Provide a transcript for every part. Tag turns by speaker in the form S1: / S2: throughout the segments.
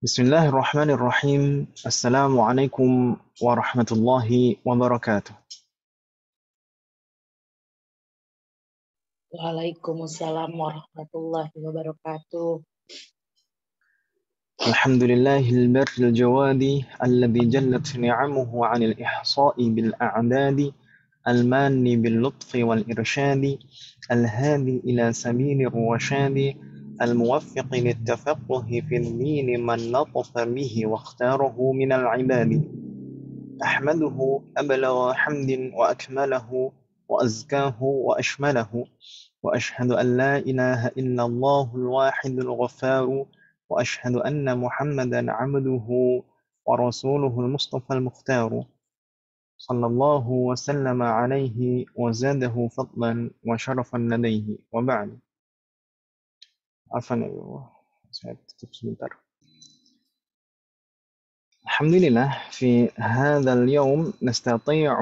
S1: بسم الله الرحمن الرحيم. السلام عليكم ورحمة الله وبركاته.
S2: Waalaikumsalam warahmatullahi wabarakatuh.
S1: الحمد لله البر الجواد الذي جلت نعمه عن الإحصاء بالأعداد، المان باللطف والإرشاد، الهادي إلى سبيل الرشاد، الموفق للتفقه في الدين من لطف به واختاره من العباد. أحمده أبلغ حمد وأكمله وأزكاه وأشمله، وأشهد أن لا إله إلا الله الواحد الغفار، وأشهد أن محمدا عبده ورسوله المصطفى المختار، صلى الله وسلم عليه وزاده فضلا وشرفا لديه، وبعد. عفوا يا الله، saya tutup sebentar. الحمد لله في هذا اليوم نستطيع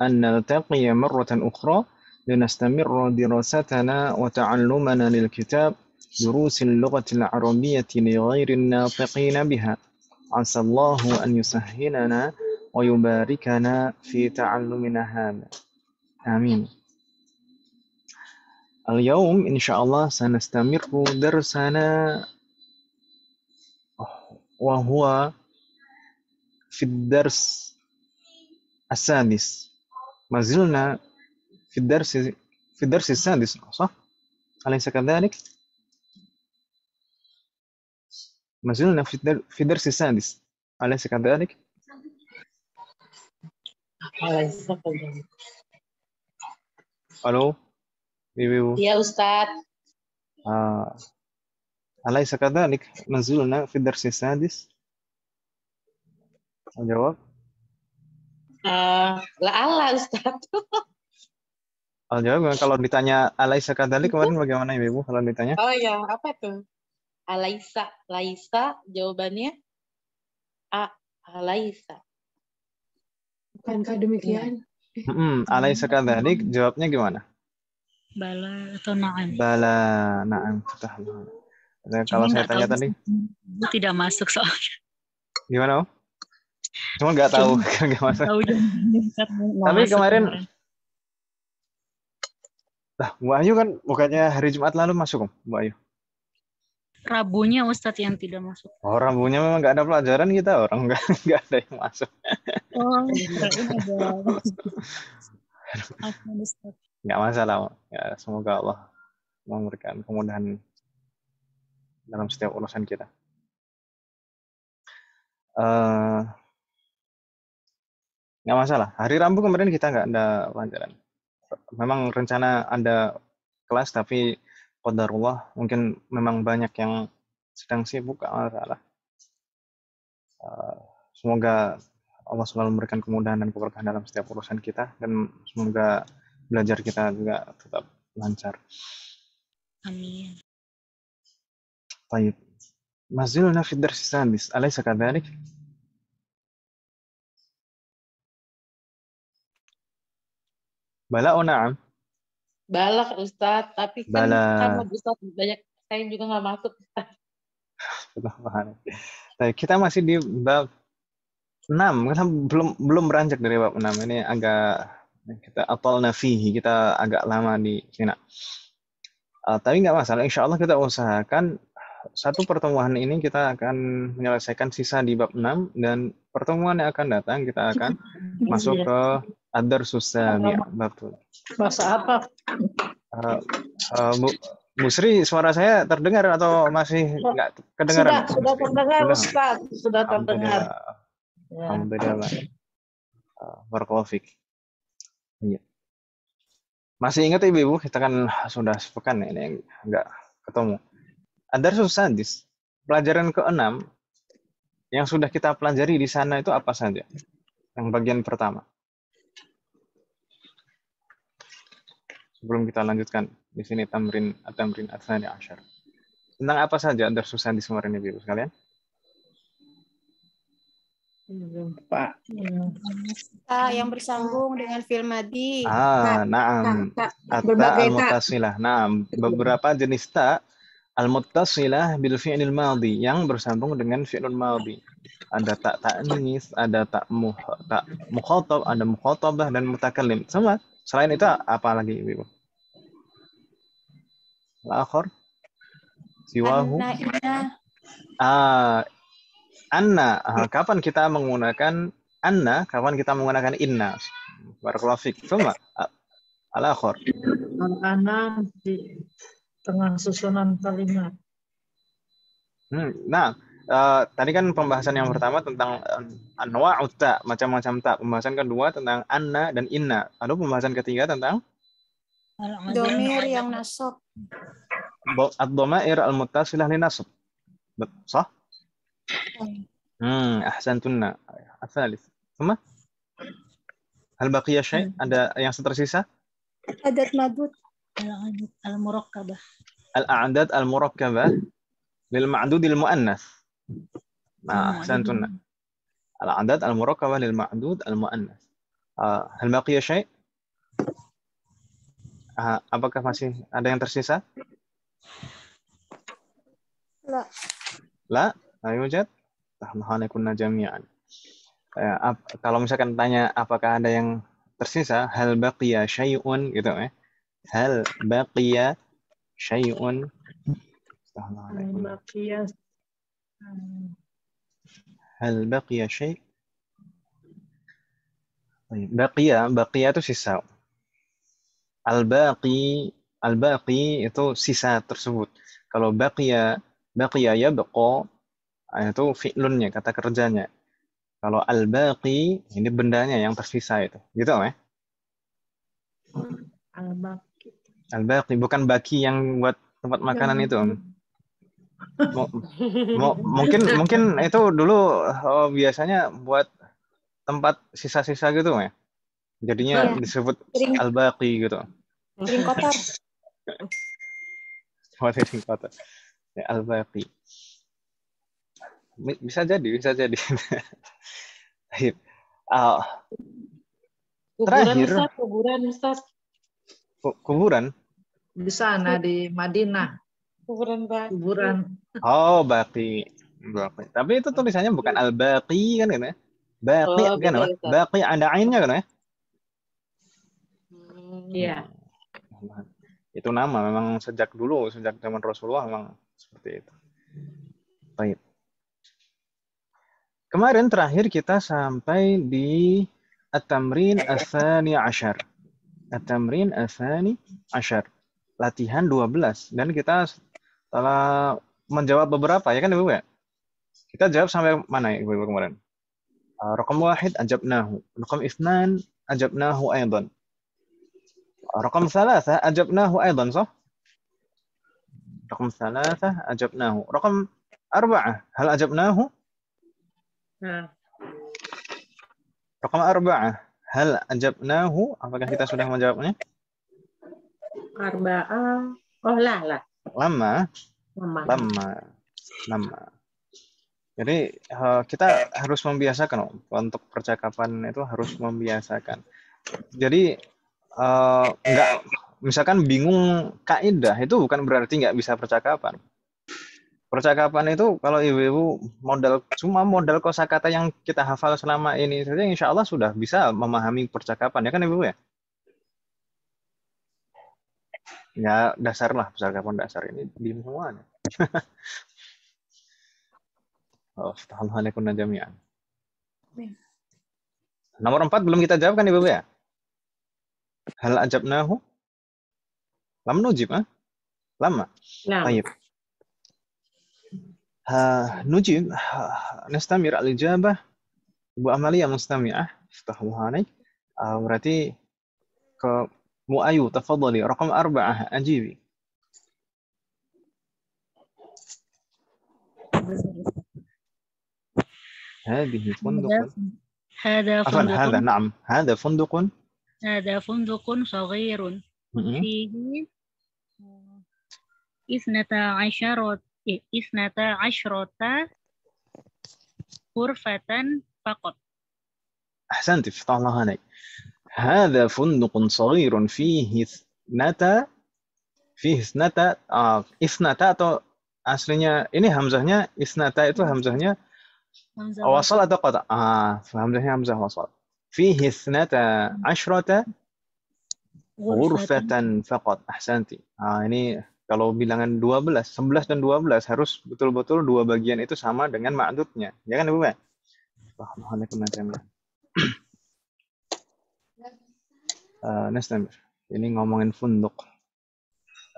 S1: أن نلتقي مرة أخرى لنستمر دراستنا وتعلمنا للكتاب دروس اللغة العربية لغير الناطقين بها. عسى الله أن يسهلنا ويباركنا في تعلمنا هذا، آمين. اليوم إن شاء الله سنستمر درسنا وهو في الدرس السادس. ما زلنا في الدرس السادس، صح؟ أليس كذلك؟ ما زلنا في الدرس السادس، أليس كذلك؟ ألو Ibu.
S2: Iya Ustadz.
S1: أليس كذلك؟ ما زلنا في الدرس السادس. الجواب
S2: La'ala Ustadz.
S1: الجواب kalau ditanya أليس كذلك kemarin bagaimana Ibu kalau ditanya?
S2: Oh ya, apa tuh? Laisa, jawabannya Laisa.
S3: Bukankah demikian?
S1: أليس كذلك jawabnya gimana?
S4: Bala atau na'am.
S1: Bala, na'am. Kalau saya tanya tadi
S4: tidak masuk soalnya.
S1: gimana? Cuma nggak tahu, nggak masuk. Tapi kemarin, Bu Ayu kan bukannya hari Jumat lalu masuk, Bu Ayu?
S4: Rabunya Ustadz yang tidak masuk.
S1: Oh, Rabunya memang nggak ada pelajaran kita, orang nggak ada yang masuk.
S4: Oh,
S1: nggak masalah. Ya, semoga Allah memberikan kemudahan dalam setiap urusan kita. Nggak masalah. Hari Rabu kemarin kita nggak ada pelajaran. Memang rencana ada kelas, tapi qadarullah mungkin memang banyak yang sedang sibuk, nggak masalah. Semoga Allah selalu memberikan kemudahan dan keberkahan dalam setiap urusan kita, dan semoga belajar kita juga tetap lancar.
S4: Amin.
S1: Baik. Mazilna fi dars sadis, alaysa kadhalik? Bala o na'am?
S2: Balak Ustadz, tapi kan Ustadz banyak saya juga nggak masuk.
S1: Baik, kita masih di bab 6, kita belum beranjak dari bab 6. Ini agak kita atalna fihi, kita agak lama di sini. Tapi nggak masalah, insya Allah kita usahakan satu pertemuan ini kita akan menyelesaikan sisa di bab 6, dan pertemuan yang akan datang kita akan masuk ke ad-darsus sami', bab tuh.
S2: Masa apa?
S1: Bu Sri, suara saya terdengar atau masih nggak kedengaran?
S2: Sudah terdengar, Ustaz. Sudah terdengar.
S1: Alhamdulillah. Barakallahu fiik. Iya. Masih ingat Ibu, kita kan sudah sepekan ini yang nggak ketemu. Ad-darsus sadis, pelajaran ke-6 yang sudah kita pelajari di sana itu apa saja? Yang bagian pertama. Sebelum kita lanjutkan di sini tamrin ats-tsani asyar. Tentang apa saja ad-darsus sadis kemarin Ibu sekalian?
S2: Pak.
S3: Yang bersambung dengan fi'il madhi.
S1: Na'am. At-ta al-muttasilah. Na'am, beberapa jenis ta Al-muttasilah bil fi'lil madhi, yang bersambung dengan fi'lul madhi. Ada tak ta'nis, ada tak mukhatab, ada mukhatabah dan mutakallim. Sama. Selain itu apa lagi, Ibu? Al-akhar siwahu.
S3: Anna, inna.
S1: Anna. Kapan kita menggunakan anna? Kapan kita menggunakan inna? Barakallahu fiik. Sama. Al-akhar.
S5: Al-ana di tengah susunan kalimat.
S1: Nah, tadi kan pembahasan yang pertama tentang anwa'ut ta, macam-macam ta. Pembahasan kedua tentang anna dan inna. Lalu pembahasan ketiga tentang
S3: Domir yang nasab.
S1: ad-dhamair al-muttasilah li nasb. Sah? Ahsantunna. Al-thalith. Sama? Hal baqiya syai'? Ada yang tersisa?
S3: Adat madud.
S4: Al-murakkabah.
S1: Al-a'dad al-murakkabah lil ma'dud al-mu'annas. Nah, ahsantunna. Al-a'dad al-murakkabah lil ma'dud al-mu'annas. Hal baqiya syai'? Apakah masih ada yang tersisa?
S3: La.
S1: La, ayo Jad. Tahmahanakunna jami'an. Kalau misalkan tanya apakah ada yang tersisa, hal baqiya syai'un gitu ya. Hal baqiya syai'un. Hal baqiya syai'. Baqiya itu sisa. Al-baqi itu sisa tersebut. Kalau baqiya yabqa itu fi'lunnya, kata kerjanya. Kalau al-baqi ini bendanya yang tersisa itu. Gitu ya? Al-baqi bukan baki yang buat tempat makanan itu. Mungkin itu dulu biasanya buat tempat sisa-sisa gitu ya. Jadinya disebut al-baqi gitu.
S3: Piring kotor.
S1: Piring kotor. Ya, al-baqi. Bisa jadi. Terakhir.
S2: Kuburan, Ustaz.
S1: Kuburan?
S5: Di sana di Madinah. Kuburan.
S1: Oh, baqi. Tapi itu tulisannya bukan al-baqi kan ya? Baqi kan apa? Baqi ada ainnya kan ya?
S5: Iya.
S1: Itu nama memang sejak dulu, sejak zaman Rasulullah memang seperti itu. Baik. Kemarin terakhir kita sampai di at-tamrin ats-tsani 'asyar. At-tamrin ats-tsani 'asyar. Latihan 12 dan kita telah menjawab beberapa ya kan Ibu ya? Kita jawab sampai mana ya Ibu kemarin? Raqam 1 ajabnahu, raqam 2 ajabnahu aidan. رقم 3 أجبناه أيضا صح؟ رقم 3 أجبناه. رقم 4 هل أجبناه؟ رقم 4 هل أجبناه؟ Apakah kita sudah menjawabnya?
S2: 4. Oh lah.
S1: Lama. Jadi kita harus membiasakan untuk percakapan itu harus membiasakan. Jadi enggak, misalkan bingung kaidah itu bukan berarti nggak bisa percakapan. Percakapan itu kalau ibu-ibu modal kosakata yang kita hafal selama ini saja insya Allah sudah bisa memahami percakapan ya kan ibu ya? Ya dasar lah percakapan dasar ini di semuanya. Alhamdulillah jami'an. Nomor 4 belum kita jawab kan ibu ya? Hal ajabnahu? Lam nujib, lama. Baik. Nujib, nastamir al-ijabah. Ibu Amalia mustami'ah. Astaghfirullahaladzim. Berarti ke Mu'ayu, tafadhali. Raqam 4, ajibi. هذه فندق. هذا فندق.
S4: هذا فندق صغير فيه 12 غرفة فقط.
S1: أحسنت فتح الله عليك. هذا فندق صغير فيه 12 Fihi isnata, isnata atau aslinya ini hamzahnya isnata itu hamzahnya
S4: Hamzah
S1: wasal atau qata? Hamzahnya hamzah wasal. Fihi isnata asyrata ghurfatan faqat. Ahsanti. Ini kalau bilangan 12, 11 dan 12 harus betul-betul dua bagian itu sama dengan ma'dudnya. Ya kan Ibu? Nastamir. Ini ngomongin funduk.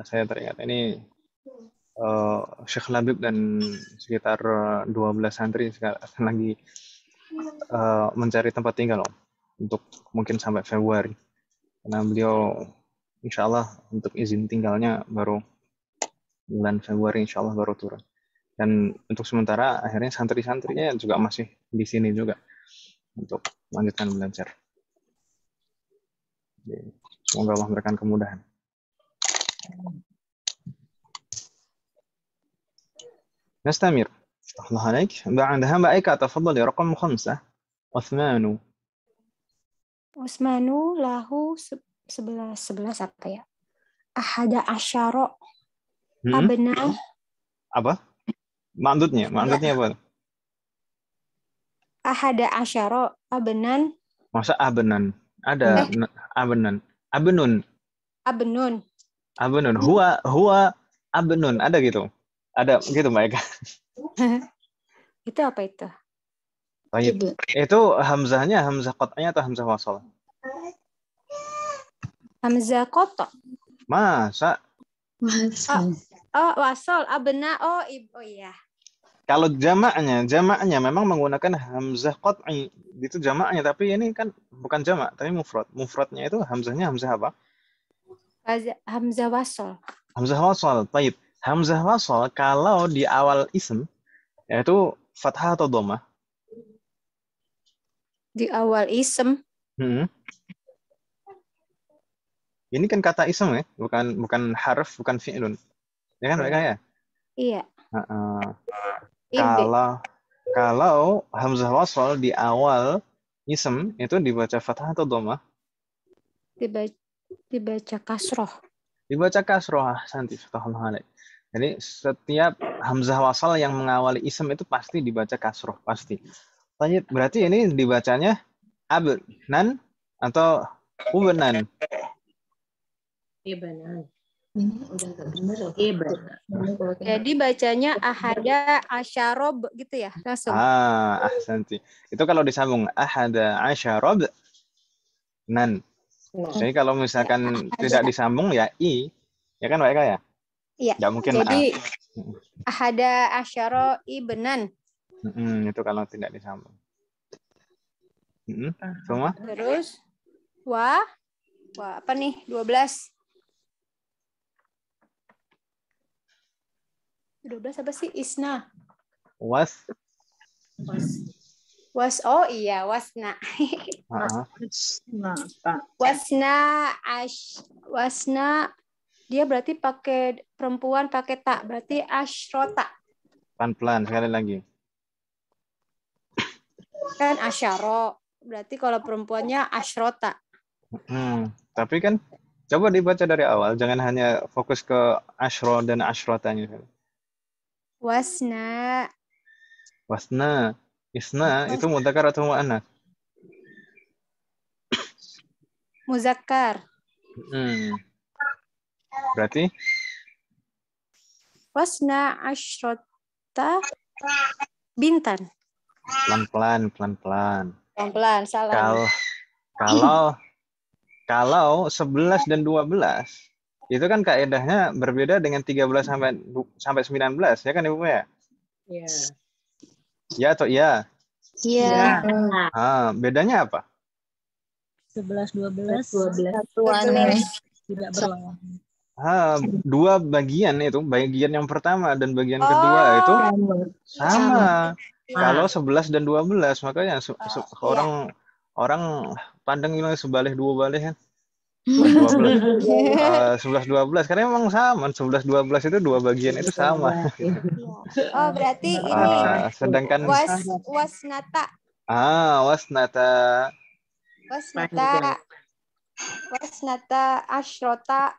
S1: Saya teringat ini Syekh Labib dan sekitar 12 santri sekarang lagi mencari tempat tinggal untuk mungkin sampai Februari. Karena beliau insya Allah untuk izin tinggalnya baru bulan Februari insya Allah baru turun. Dan untuk sementara akhirnya santri-santrinya juga masih di sini juga untuk melanjutkan belajar. Jadi, semoga Allah memberikan kemudahan. نستمر. الله عليك. بعدها بقى تفضل يا رقم 5. عثمان.
S3: Usmanu lahu 11 apa ya? Ahada asyara abna.
S1: Apa? Ma'dudnya apa?
S3: Ahada asyara abnan.
S1: Masa abnan? Ada abnan. Abnun. Huwa abnun. Ada gitu. Ada gitu Mbak Eka.
S3: Itu apa itu?
S1: Baik. Itu hamzahnya hamzah qat'iyah atau hamzah wasal?
S3: Hamzah qata'.
S1: Masa?
S3: Wasal abna. Oh iya.
S1: Kalau jamaknya memang menggunakan hamzah qat'i. Itu jamaknya, tapi ini kan bukan jamak, tapi mufrad. Mufradnya itu hamzahnya hamzah apa?
S3: Hamzah wasal.
S1: Hamzah wasal. Baik. Hamzah wasal kalau di awal ism yaitu fathah atau dhammah?
S3: Di awal ism.
S1: Ini kan kata ism ya, bukan harf, bukan fi'lun. Ya kan mereka ya?
S3: Iya.
S1: Kalau hamzah wasal di awal ism itu dibaca fathah atau dhammah?
S3: Dibaca kasroh.
S1: Dibaca kasroh. Santi fathahullah alaik. Jadi setiap hamzah wasal yang mengawali ism itu pasti dibaca kasroh, pasti. Berarti ini dibacanya abnan atau ubnan?
S2: Ibnan.
S3: Jadi bacanya ahada asyarob gitu ya langsung.
S1: Ahsanti. Itu kalau disambung ahada asyarob nan. Jadi kalau misalkan tidak disambung ya i, ya kan Mbak Eka ya?
S3: Iya.
S1: Nggak mungkin
S3: jadi ahada asyara ibnan.
S1: Itu kalau tidak disambung. Semua?
S3: Terus wah apa nih? 12. 12 apa sih? Isna. Oh iya, wasna. Wasna dia berarti pakai perempuan pakai tak, berarti asyrota.
S1: Pelan-pelan sekali lagi.
S3: Kan asyaro, berarti kalau perempuannya asyrota.
S1: Tapi kan coba dibaca dari awal, jangan hanya fokus ke asyro dan asyrotanya.
S3: Wasna.
S1: Isna itu mudzakkar atau muannats?
S3: Muzakkar.
S1: Berarti
S3: wasna asyrota bintan.
S1: Pelan-pelan,
S3: salah.
S1: Kalau 11 dan 12 itu kan kaedahnya berbeda dengan 13 sampai 19, ya kan Ibu ya?
S2: Iya.
S1: Ya atau iya?
S3: Iya.
S1: Bedanya apa?
S4: 11 12 tidak berlawan.
S1: Dua bagian itu, bagian yang pertama dan bagian kedua itu sama. Kalau 11 dan 12 makanya orang pandang bilang sebalih dua balih kan. 11 12 karena memang sama 11 12 itu dua bagian itu sama.
S3: Oh berarti ini
S1: sedangkan
S3: wasnata.
S1: Wasnata
S3: asyrota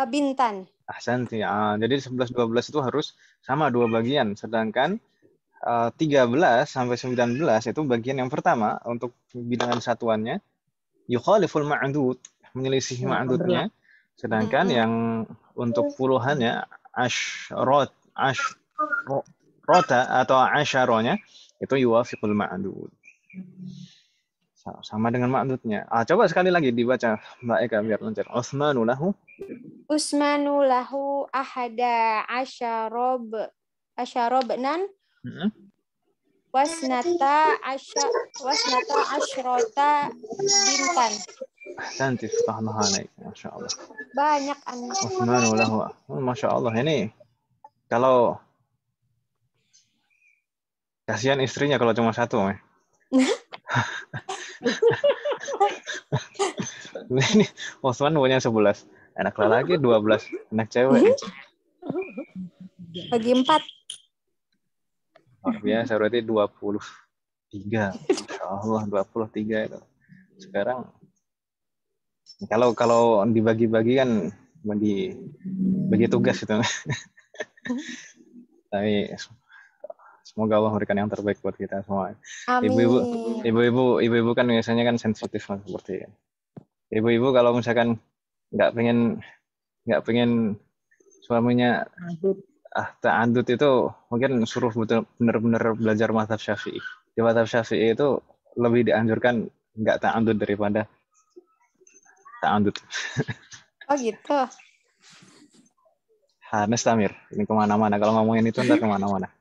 S3: bintan.
S1: Ahsanti. Jadi 11-12 itu harus sama dua bagian. Sedangkan 13 sampai 19 itu bagian yang pertama untuk bilangan satuannya. Yukhaliful ma'dud, menyelisih ma'dudnya. Sedangkan yang untuk puluhannya ashrota atau asharonya itu yuwafiqul ma'dud. Sama dengan ma'dudnya. Coba sekali lagi dibaca Mbak Eka biar lancar. Utsmanu
S3: lahu ahada asyarobnan wasnata asyrota bintan.
S1: Ahsanti, fatahna alaik. Masya Allah.
S3: Banyak anak.
S1: Utsmanu lahu. Masya Allah, ini kalau kasihan istrinya kalau cuma satu. Ini Utsman punya 11. Anak laki 12. Anak cewek.
S3: Bagi 4.
S1: Luar biasa, berarti 23. Masya Allah, 23 itu. Sekarang kalau dibagi-bagi kan bagi tugas itu. Tapi semoga Allah memberikan yang terbaik buat kita semua. Ibu-ibu kan biasanya kan sensitif lah seperti itu. Ibu-ibu kalau misalkan nggak pengen suaminya ta'andud itu mungkin suruh benar-benar belajar mazhab Syafi'i. Di mazhab Syafi'i itu lebih dianjurkan nggak ta'andud daripada ta'andud.
S3: Oh gitu.
S1: Nestamir, ini kemana-mana. Kalau ngomongin itu ntar kemana-mana.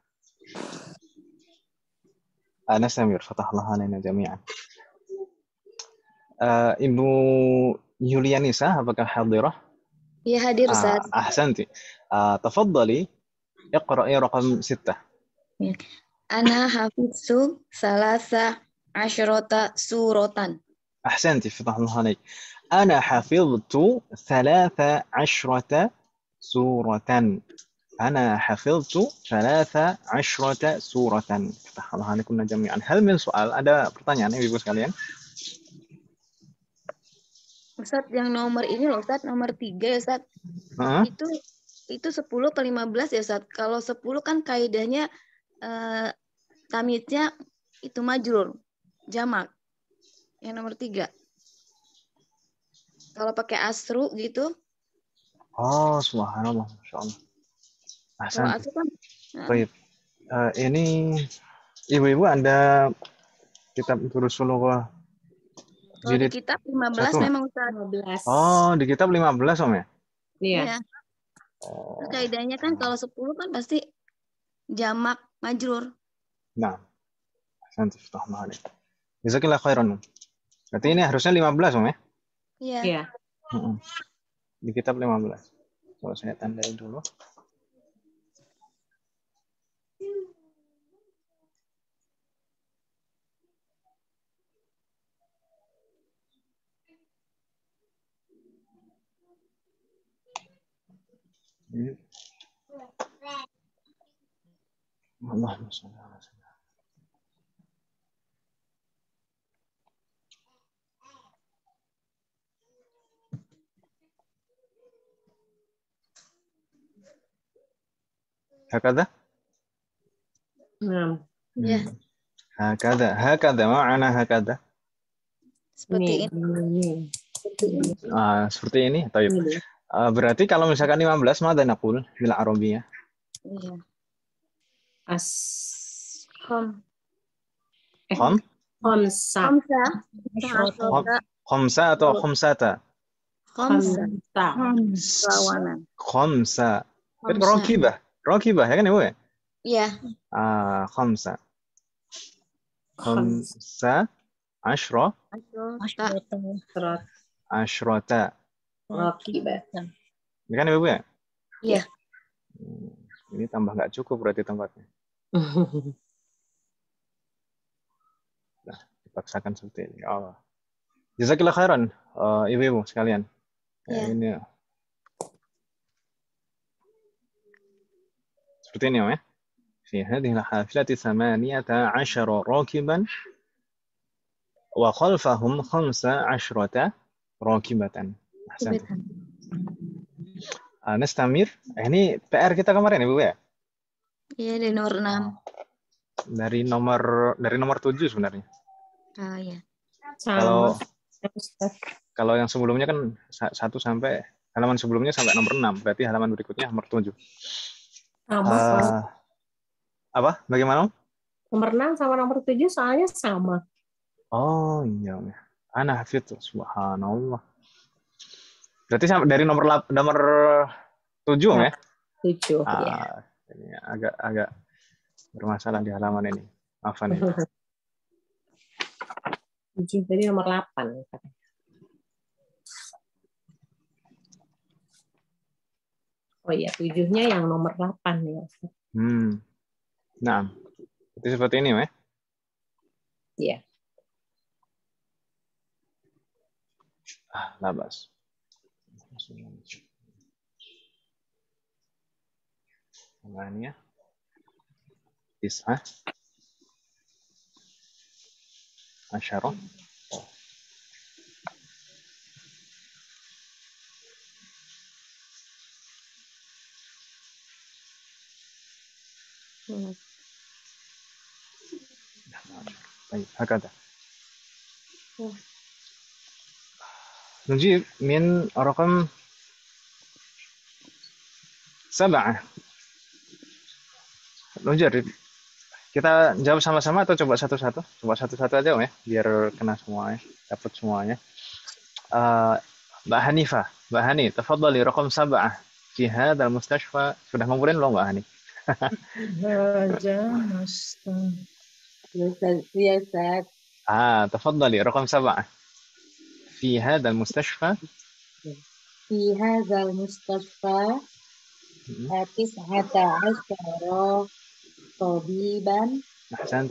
S1: Nestamir, fatahlah alaina jami'an. Ibu Yulianisa, apakah hadirah?
S6: Ya, hadir, Ustaz.
S1: Ahsanti. Tafaddali, iqra'i raqam 6.
S6: Ya. Ana hafidzu salasa asyrota suratan.
S1: Ahsanti, fatahlah alaik. Ana hafidzu 13 suratan. Ana hafidzu 13 suratan. Fatahlah alaikum jami'an. Hal min soal, ada pertanyaan Ibu sekalian?
S6: Ustaz, yang nomor ini loh, Ustaz, nomor 3 ya, Ustaz. Itu 10 ke 15 ya, Ustaz. Kalau 10 kan kaidahnya tamiznya itu majrur, jamak. Yang nomor 3. Kalau pakai asru gitu.
S1: Oh, subhanallah, masyaallah.
S6: Kalau asru kan.
S1: Baik. Ini ibu-ibu ada kitab Rasulullah.
S6: Kalau di kitab 15 memang Ustaz.
S2: 15.
S1: Oh, di kitab 15 Om ya?
S2: Iya.
S6: Terus kaidahnya kan kalau 10 kan pasti jamak majrur.
S1: Nah. Santi fatahna alaik. Jazakallahu khairan. Berarti ini harusnya 15 Om ya?
S6: Iya.
S1: Di kitab 15. Coba saya tandai dulu. Allahumma shalli ala sayyidina. Hakadha?
S6: Ya.
S1: Hakadha, ma'ana hakadha.
S6: Seperti ini.
S1: Seperti ini. Tayyib. Berarti kalau misalkan 15 madza naqul bil arabiyah?
S6: Iya.
S1: Khamsa atau khamsata? Khamsa. Kan Rakibah ya kan Ibu ya?
S6: Iya.
S1: Khamsa. Khamsa asyrota.
S2: Rakibatan.
S1: Ini kan Ibu ya?
S6: Iya.
S1: Ini tambah nggak cukup berarti tempatnya. Nah, dipaksakan seperti ini. Allah. Jazakallahu khairan, ibu-ibu sekalian.
S6: Ya.
S1: Ini seperti ini ya. Fi hadhihi al-hafilati 18 rakiban wa khalfahum 15 rakibatan. Ahsan. Nastamir. Ini PR kita kemarin ya, Bu ya?
S6: Iya, dari nomor 6.
S1: Dari nomor 7 sebenarnya.
S6: Oh ya.
S1: Kalau kalau yang sebelumnya kan 1 sampai halaman sebelumnya sampai nomor 6, berarti halaman berikutnya nomor 7. Apa? Bagaimana?
S7: Nomor 6 sama nomor 7 soalnya sama.
S1: Oh iya. Ana hafidz, subhanallah. Berarti dari nomor 7 ya?
S7: 7 ya.
S1: Ini agak bermasalah di halaman ini. Maafan ya.
S7: 7 jadi nomor 8. Oh iya, 7-nya yang nomor 8 ya.
S1: Nah, itu seperti ini ya?
S7: Iya.
S1: Labas. Namanya 9 10. طيب هكذا نجيب من رقم 7. نجرب. Kita jawab sama-sama atau coba satu-satu? Coba satu-satu aja ya, biar kena semuanya, dapat semuanya. Mbak Hanifah, Mbak Hani, tafadhali raqam 7 fi hadzal mustashfa. Sudah ngumpulin belum Mbak Hani?
S2: Ya, Ustaz.
S1: تفضلي رقم 7 في هذا المستشفى.
S2: في هذا المستشفى 19 طبيبا
S1: أحسنت.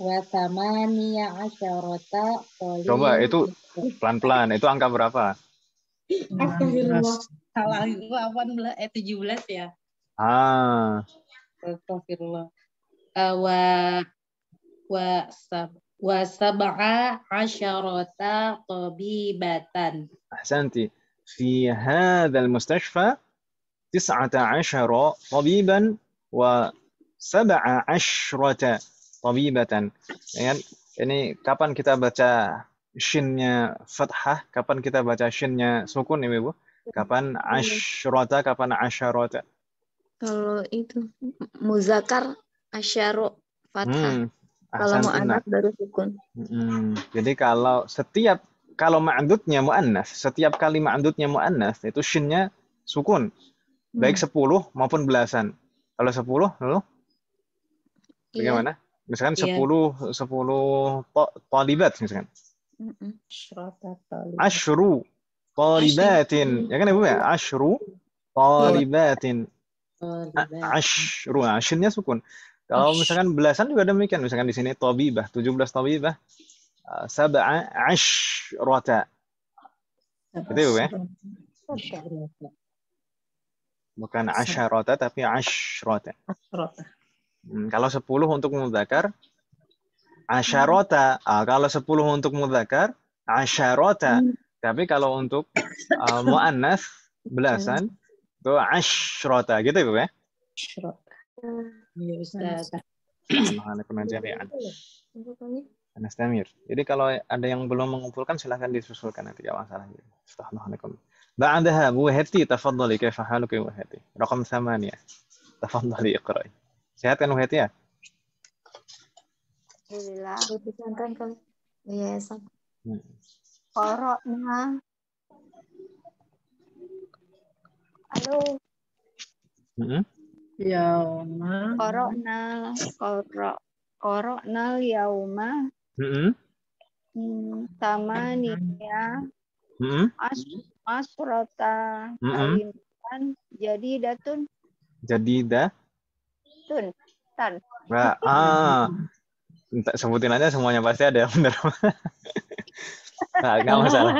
S2: و18 طالبا.
S1: Coba itu pelan-pelan, itu angka berapa?
S2: Astagfirullah. Salah 17 ya. Astagfirullah. وسبع عشرة طبيبة.
S1: أحسنتي. في هذا المستشفى 19 طبيبا و17 طبيبة. Ini kapan kita baca shinnya fathah, kapan kita baca shinnya sukun ya Ibu? Kapan asyrota, kapan asyarota?
S6: Kalau itu muzakkar asyaro fathah. Kalau mu'annas baru sukun.
S1: Jadi kalau ma'dudnya mu'annas, setiap kali ma'dudnya mu'annas itu shinnya sukun. Baik 10 maupun belasan. Kalau 10 lalu bagaimana? Misalkan 10 talibat misalkan. Asyru talibatin. Ya kan Ibu ya? Asyru talibatin. Asyru, shinnya sukun. Kalau misalkan belasan juga demikian. Misalkan di sini tabibah, 17 tabibah, 17 Itu ya? Bukan asyarota tapi asyrota. Kalau 10 untuk mudzakkar asyarota. Kalau 10 untuk mudzakkar asyarota. Tapi kalau untuk muannas belasan itu asyrota gitu Ibu ya?
S2: Ya Ustaz.
S1: Nastamir. Jadi kalau ada yang belum mengumpulkan silahkan disusulkan nanti ya masalah. Astagfirullahaladzim. Ba'daha Bu Heti, tafadhali kaifa haluka Bu Heti? Raqam 8. Tafadhali iqra'i. Sehat kan Bu Heti ya?
S3: Alhamdulillah. Iya, Ustaz. Qara'na. Halo.
S5: Yauma.
S3: Qara'na yauma. Tamaniya. Asrota kalimatan jadidatun.
S1: Jadidatun.
S3: Tan.
S1: Sebutin aja semuanya pasti ada yang benar. Nggak masalah.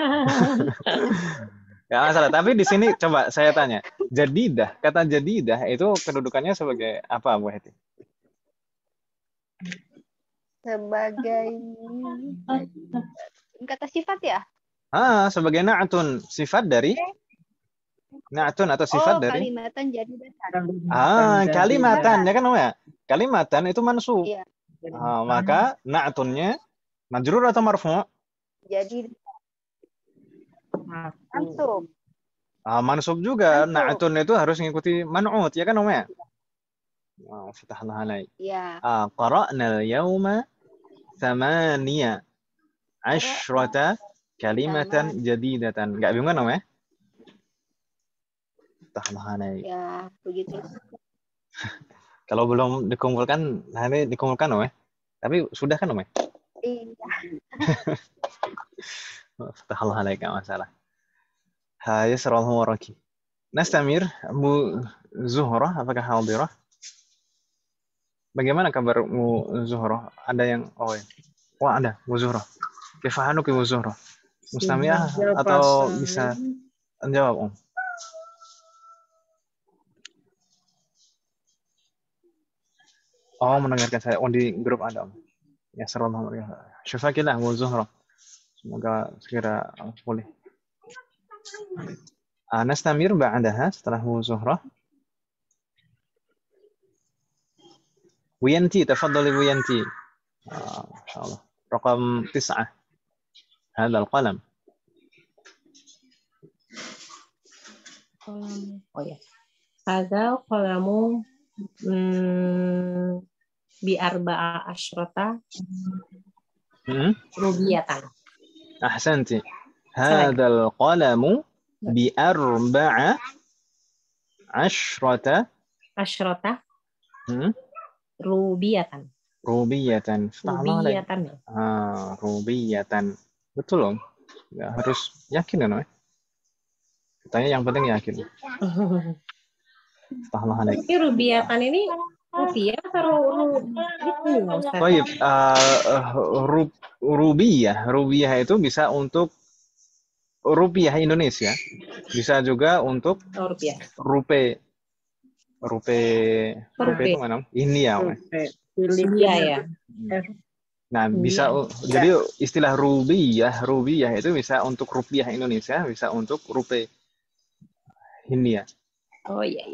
S1: Nggak masalah. Tapi di sini coba saya tanya. Jadidah, kata jadidah itu kedudukannya sebagai apa Bu Heti?
S3: Sebagai kata sifat ya?
S1: Sebagai na'atun, sifat dari Na'tun atau sifat dari
S6: kalimatan jadidatan.
S1: kalimatan ya kan Om ya? Kalimatan itu mansub.
S6: Iya.
S1: Maka na'tunnya majrur atau marfu'?
S6: Jadi mansub.
S1: Mansub juga.
S6: Mansub.
S1: Na'tun itu harus mengikuti man'ut ya kan Om ya? Fatahna alaik.
S6: Iya.
S1: Qara'nal yawma thamaniya asyrata kalimatan jadidatan. Enggak bingung kan Om ya? Fatahna alaik.
S6: Ya, begitu.
S1: Kalau belum dikumpulkan, nanti dikumpulkan Om ya? Tapi sudah kan Om ya?
S6: Iya.
S1: Fatahna alaik, enggak masalah. Yasrallahu waraki. Nastamir, Bu Zuhrah, apakah hadirah? Bagaimana kabar Bu Zuhrah? Ada yang ya. Wah, ada Bu Zuhrah. Kifahanuki Bu Zuhrah? Mustami'ah atau bisa menjawab Om? Mendengarkan saya. Di grup ada Om. Ya, sallallahu alaihi wasallam. Syufakilah Bu Zuhrah. Semoga segera pulih. Nastamir ba'daha setelah Bu Zuhrah. Wiyanti, tafadhali Wiyanti. Masyaallah. Raqam 9. هذا القلم.
S7: Ya. Hadza qalamu bi arba'a asyrata rubiyatan.
S1: أحسنتِ. هذا القلم بأربع عشرة
S7: Rubiyatan.
S1: Rubiyatan.
S7: Rubiyatan.
S1: Rubiyatan. Betul Om. Ya, harus yakin kan Om? Katanya yang penting yakin.
S7: Ini rubiyatan ini rupiah atau
S1: Baik, rupiah itu bisa untuk rupiah Indonesia, bisa juga untuk rupiah. Rupiah itu mana? India.
S7: Ya.
S1: Nah, bisa jadi istilah rupiah itu bisa untuk rupiah Indonesia, bisa untuk rupiah India.
S7: Oh iya.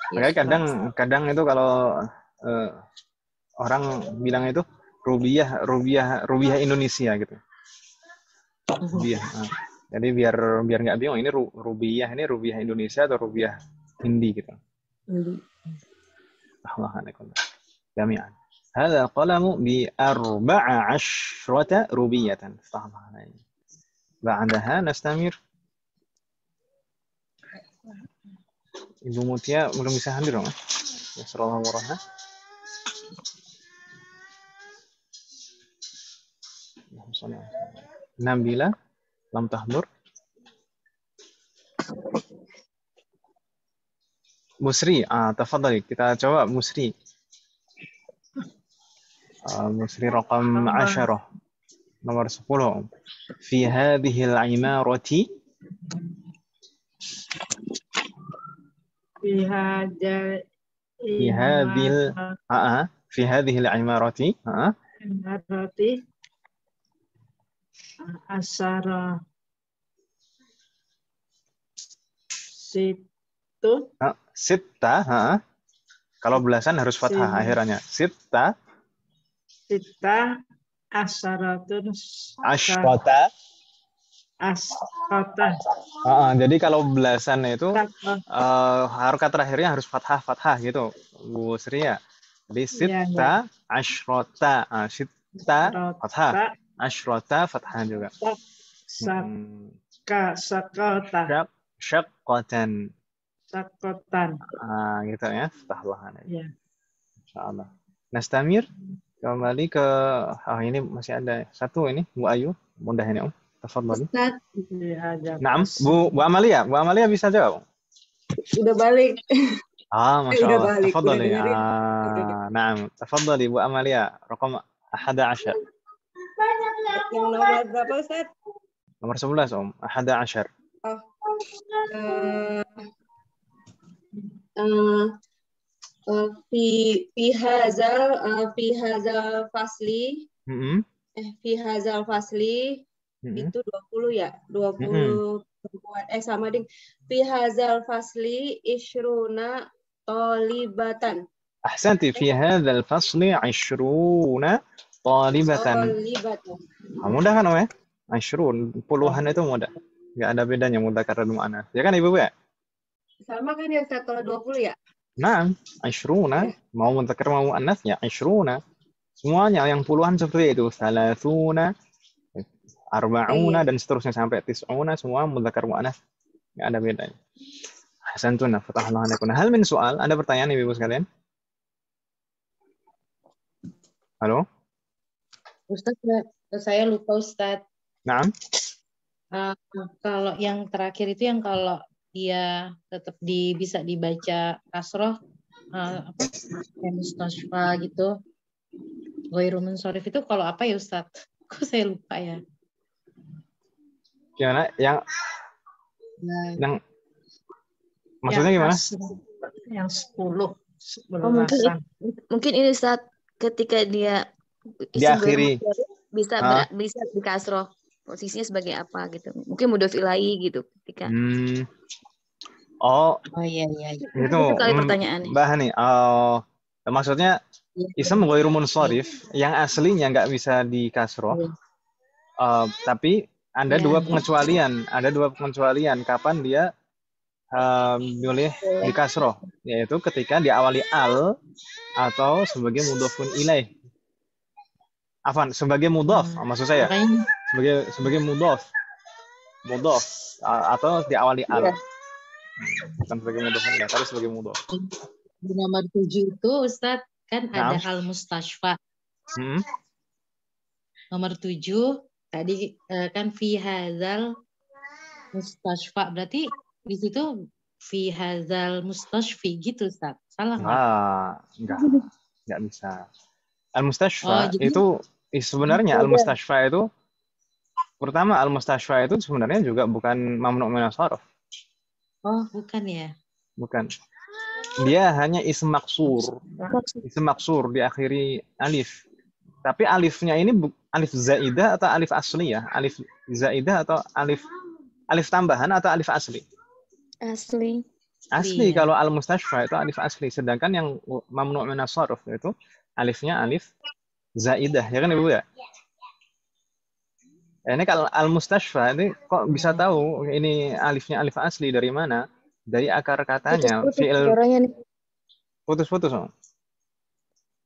S1: Makanya kadang itu kalau orang bilang itu rupiah Indonesia gitu. Rupiah. Jadi biar nggak bingung ini rupiah Indonesia atau rupiah Hindi gitu. Jami'an. Hadza qalamu bi 14 rubiyatan. Ba'daha nastamir. Ibu Mutia belum bisa hadir dong. Yasrallahu warahmah. Nabila lam tahdur. Musri, tafadhali. Kita coba Musri. Musri raqam 10. Nomor 10. Fi hadhihi al-imarati في هذه العمارة
S5: أسرة
S1: Sitta. Kalau belasan harus fathah akhirannya. Sitta
S5: asyaratun
S1: asyrata. Jadi kalau belasan itu harokat terakhirnya harus fathah gitu Bu Sri ya. Jadi sitta asyrata, sitta fathah, asyrata fathah juga. Syaqqatan. Gitu ya, fathahlah. Ya. Insyaallah. Nastamir kembali ke ini masih ada satu ini Bu Ayu, mudah ini Om. Tafadhali. Naam, Bu Amalia bisa jawab?
S8: Udah balik.
S1: Masya Allah. Tafadhali. Naam, tafadhali Bu Amalia, raqam 11.
S8: Yang nomor berapa Ustaz?
S1: Nomor 11 Om, 11.
S8: Fi hazal fasli. Fi hazal fasli itu 20 ya? 20
S1: Mm-mm.
S8: perempuan. Sama ding. Fi hadzal fasli isyruna talibatan.
S1: Ahsanti, fi hadzal fasli 20 talibatan.
S8: Talibatan.
S1: Mudah kan, Om ya? 20, puluhan itu mudah. Nggak ada bedanya mudzakkar dan muannats. Ya kan, Ibu ya?
S8: Sama kan ya Ustaz kalau 20 ya?
S1: Nah, 20, mau mudzakkar mau muannats ya 20. Semuanya yang puluhan seperti itu. Salasuna, arba'una, dan seterusnya sampai tis'una, semua mudzakkar muannats. Nggak ada bedanya. Ahsantuna, fatahallahu alaikum. Hal min soal, ada pertanyaan Ibu sekalian? Halo?
S2: Ustaz, saya lupa Ustaz.
S1: Naam?
S2: Kalau yang terakhir itu yang kalau dia tetap bisa dibaca kasroh, kayak mustashfa gitu, ghairu munsharif itu kalau apa ya Ustaz? Kok saya lupa ya?
S1: Gimana? Yang maksudnya
S2: yang
S1: gimana?
S7: Yang 10
S6: mungkin ini saat ketika dia
S1: Diakhiri.
S6: bisa di kasroh, posisinya sebagai apa gitu, mungkin mudhof ilaihi gitu ketika
S2: Oh iya
S6: itu kali pertanyaannya
S1: Mbak Hani, maksudnya ism ghairu munsharif yang aslinya nggak bisa di kasroh, tapi ada dua pengecualian kapan dia boleh di kasroh, yaitu ketika diawali al atau sebagai mudhofun ilaih. Sebagai mudhaf, maksud saya. Sebagai mudhaf atau diawali al. Bukan sebagai mudhafun ilaih, tapi sebagai mudhaf.
S2: Di nomor 7 itu Ustaz kan ada al-mustashfa. Nomor 7 tadi kan fi hadzal mustashfa, berarti di situ fi hadzal mustashfi gitu Ustaz. Salah nggak?
S1: Enggak bisa. Al-mustashfa itu sebenarnya al-mustashfa itu pertama al-mustashfa itu sebenarnya juga bukan mamnu' minas sarf.
S2: Oh, bukan ya?
S1: Bukan. Dia hanya ism maksur. Ism maksur diakhiri alif. Tapi alifnya ini alif zaidah atau alif asli ya? Alif zaidah atau alif tambahan atau alif asli? Asli. Kalau al-mustashfa itu alif asli, sedangkan yang mamnu' minas sarf itu alifnya alif zaidah, ya kan Ibu ya? Ini kalau al-mustashfa ini kok bisa tahu ini alifnya alif asli dari mana? Dari akar katanya. Putus-putus, Om.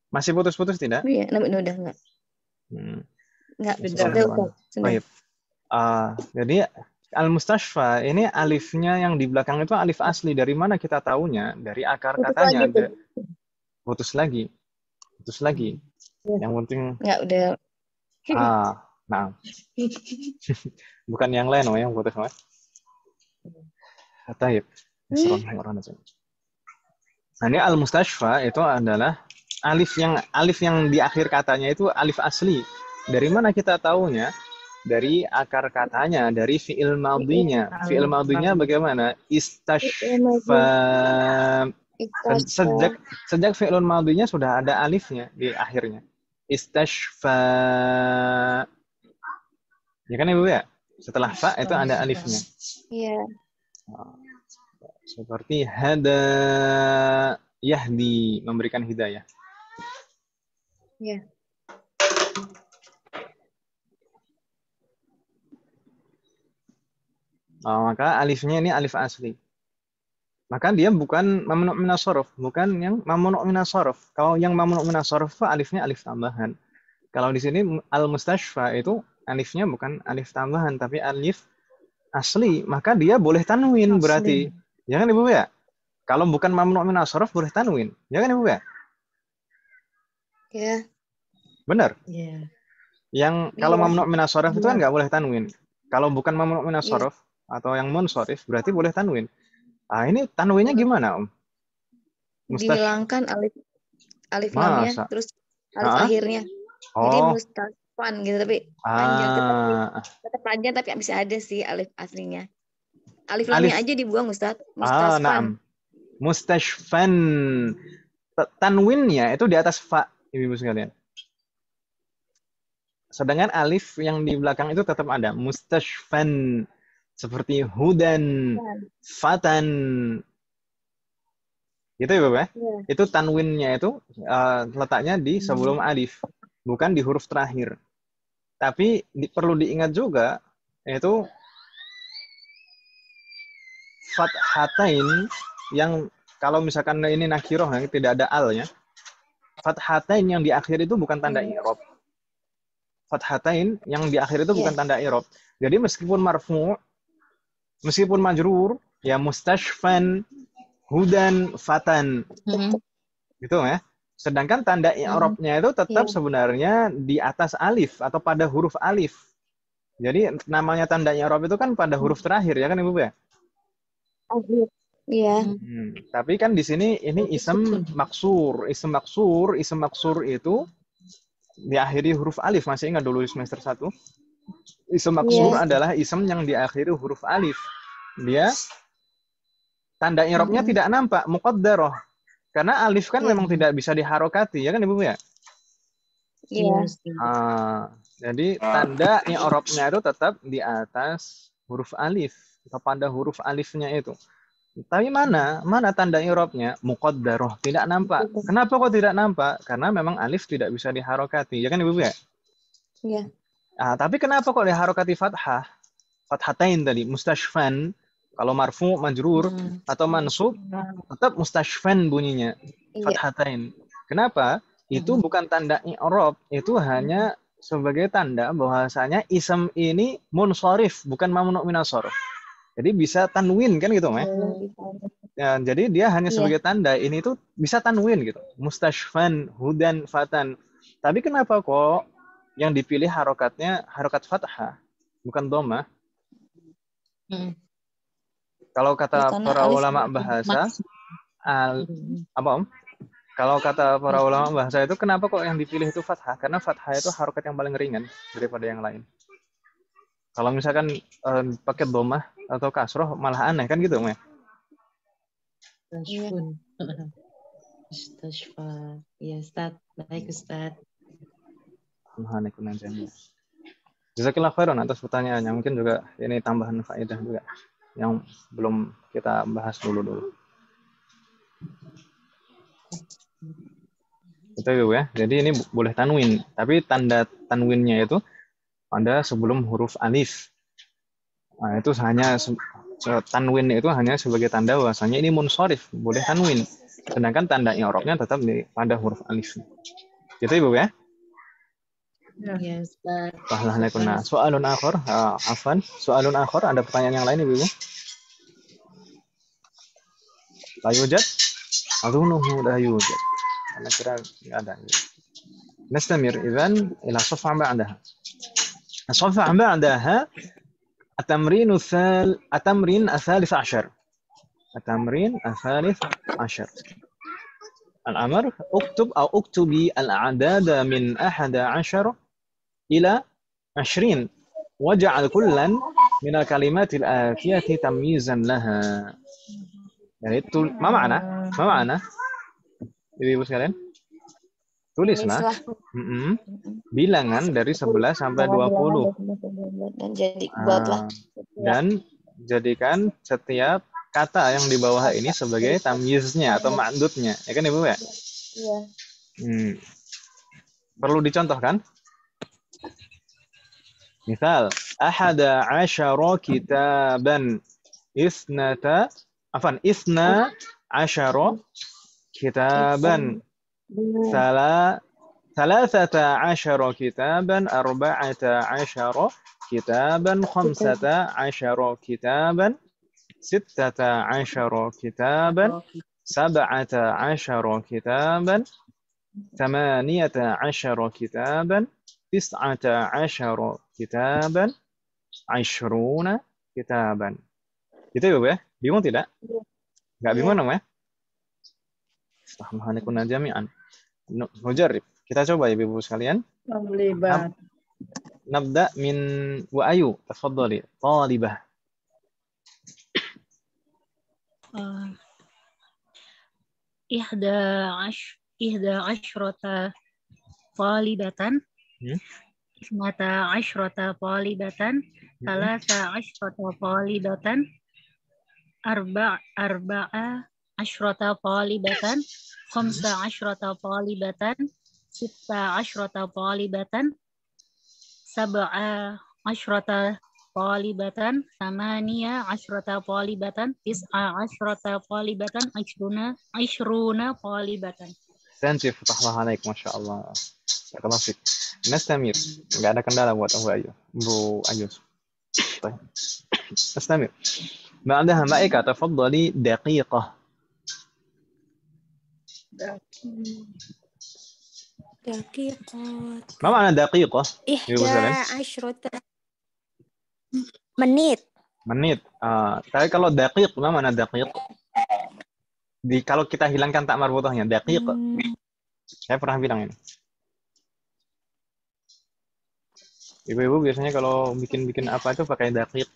S1: Masih putus-putus tidak?
S6: Iya, udah enggak.
S1: Baik. Jadi al-mustashfa ini alifnya yang di belakang itu alif asli. Dari mana kita tahunya? Dari akar katanya. Putus lagi. Yang penting.
S6: Enggak, udah.
S1: Nah. Bukan yang lain, yang putus, Mas. Taib. Nah, ini al-mustashfa itu adalah alif yang di akhir katanya itu alif asli. Dari mana kita tahunya? Dari akar katanya, dari fi'il madhinya. Fi'il madhinya bagaimana? Istashfa. Sejak fi'il madhinya sudah ada alifnya di akhirnya. Istashfa. Ya kan Ibu ya? Setelah fa itu ada alifnya.
S6: Iya.
S1: Seperti hada yahdi, memberikan hidayah.
S6: Iya.
S1: Maka alifnya ini alif asli. Maka dia bukan mamnu' minas sarf, bukan yang mamnu' minas sarf. Kalau yang mamnu' minas sarf alifnya alif tambahan. Kalau di sini al-mustashfa itu alifnya bukan alif tambahan tapi alif asli, maka dia boleh tanwin asli. Berarti. Ya kan Ibu ya? Kalau bukan mamnu' minas sarf boleh tanwin. Ya kan Ibu ya?
S6: Ya.
S1: Benar?
S2: Iya.
S1: Yang kalau mamnu' minas sarf itu kan nggak boleh tanwin. Kalau bukan mamnu' minas sarf atau yang munsharif berarti boleh tanwin. Ini tanwinnya gimana, Om?
S6: Dihilangkan alif lamnya, terus alif akhirnya. Jadi mustashfan gitu, tapi panjang tetap panjang, tapi bisa ada sih alif aslinya. Alif lamnya aja dibuang, Ustaz. Mustashfan.
S1: Mustashfan. Tanwinnya itu di atas fa, Ibu sekalian. Sedangkan alif yang di belakang itu tetap ada. Mustashfan. Seperti hudan, fatan. Gitu ya, Bapak? Itu tanwinnya itu letaknya di sebelum alif. Bukan di huruf terakhir. Tapi perlu diingat juga, yaitu fathatain yang kalau misalkan ini nakirah yang tidak ada al-nya. Fathatain yang di akhir itu bukan tanda i'rab. Fathatain yang di akhir itu bukan tanda i'rab. Jadi meskipun marfu', meskipun majrur, ya mustashfan, hudan, fatan. Gitu ya. Sedangkan tanda i'rabnya itu tetap sebenarnya di atas alif atau pada huruf alif. Jadi namanya tanda i'rab itu kan pada huruf terakhir ya kan Ibu ya?
S6: Iya.
S1: Tapi kan di sini ini ism maksur. Ism maksur itu diakhiri huruf alif. Masih ingat dulu semester 1? Ism maksur adalah ism yang diakhiri huruf alif. Dia tanda i'rabnya tidak nampak, muqaddarah. Karena alif kan memang tidak bisa diharokati, ya kan Ibu ya?
S6: Iya.
S1: Jadi tanda i'rabnya itu tetap di atas huruf alif, atau pada huruf alifnya itu. Tapi mana tanda i'rabnya? Muqaddarah, tidak nampak. Kenapa kok tidak nampak? Karena memang alif tidak bisa diharokati, ya kan Ibu ya?
S6: Iya.
S1: Tapi kenapa kok diharokati fathah? Fathatain tadi, mustashfan. Kalau marfu, majrur, atau mansub, tetap mustashfan bunyinya. Fathatain. Kenapa? Itu bukan tanda i'rab. Itu hanya sebagai tanda bahwasanya ism ini munsharif, bukan mamnu' minas sharf. Jadi bisa tanwin kan gitu, Meh? Ya, jadi dia hanya sebagai tanda. Ini tuh bisa tanwin gitu. Mustashfan, hudan, fatan. Tapi kenapa kok yang dipilih harokatnya harokat fathah, bukan dhammah? Kalau kata para ulama bahasa, apa Om? Kalau kata para ulama bahasa itu, kenapa kok yang dipilih itu fathah? Karena fathah itu harokat yang paling ringan daripada yang lain. Kalau misalkan pakai dhammah atau kasroh malah aneh kan gitu, Meh?
S2: Mustashfa. Ya, Ustaz. Baik, Ustaz.
S1: Alhamdulillah. Jazakallahu khairan atas pertanyaannya. Mungkin juga ini tambahan faedah juga yang belum kita bahas dulu. Itu ya. Jadi ini boleh tanwin, tapi tanda tanwinnya itu ada sebelum huruf alif. Nah, itu hanya tanwin itu hanya sebagai tanda bahwasanya ini munsharif, boleh tanwin. Sedangkan tanda i'rabnya tetap pada huruf alif. Gitu Ibu ya?
S2: Ya, Ustaz.
S1: Nah, soalun akhir, soalun akhir, ada pertanyaan yang lain Ibu? La yujad? Adhunuhu la yujad. Karena kira nggak ada. Nastamir idzan ila safha ba'daha. الصفحة بعدها التمرين الثالث عشر. الأمر اكتب أو اكتبي الأعداد من 11 إلى 20 واجعل كلا من الكلمات الآتية تمييزا لها. يعني ما معنى Ibu sekalian? Tulislah bilangan dari 11 sampai 20. Dan jadikan setiap kata yang di bawah ini sebagai tamyiznya atau ma'dudnya. Ya kan Ibu ya?
S6: Iya.
S1: Perlu dicontohkan? Misal, 11 kitaban. 12 kitaban. 13 kitaban, 14 kitaban, 15 kitaban, 16 kitaban, 17 kitaban, 18 kitaban, 19 kitaban, 20 kitaban. Gitu ya, Bu ya? Bingung tidak? Enggak bingung dong ya? Alhamdulillah jami'an. Nujarib. Kita coba ya Ibu sekalian. Nabda min wa ayu. Tafadhali. Talibah.
S4: 11 talibatan Isnata asyrata talibatan, salasa asyrata talibatan, arba'a asyrata talibatan, khamsa asyrata talibatan, sitta asyrata talibatan, sab'a asyrata talibatan, samaniya asyrata talibatan, tis'a asyrata talibatan, ishruna talibatan.
S1: Santi, fatahlah alaik, Masya Allah. Barakallahu fik. Nastamir. Nggak ada kendala buat Bu Ayu. Bu Ayus. طيب. نستمر. بعدها مائكة تفضلي دقيقة.
S3: دقيقة.
S1: ما معنى دقيقة؟
S3: 11 menit.
S1: Menit. Tapi kalau daqiq, apa mana daqiq? Kalau kita hilangkan tak marbutahnya, daqiq. Saya pernah bilang ini. Ibu-ibu biasanya kalau bikin apa itu pakai daqiq.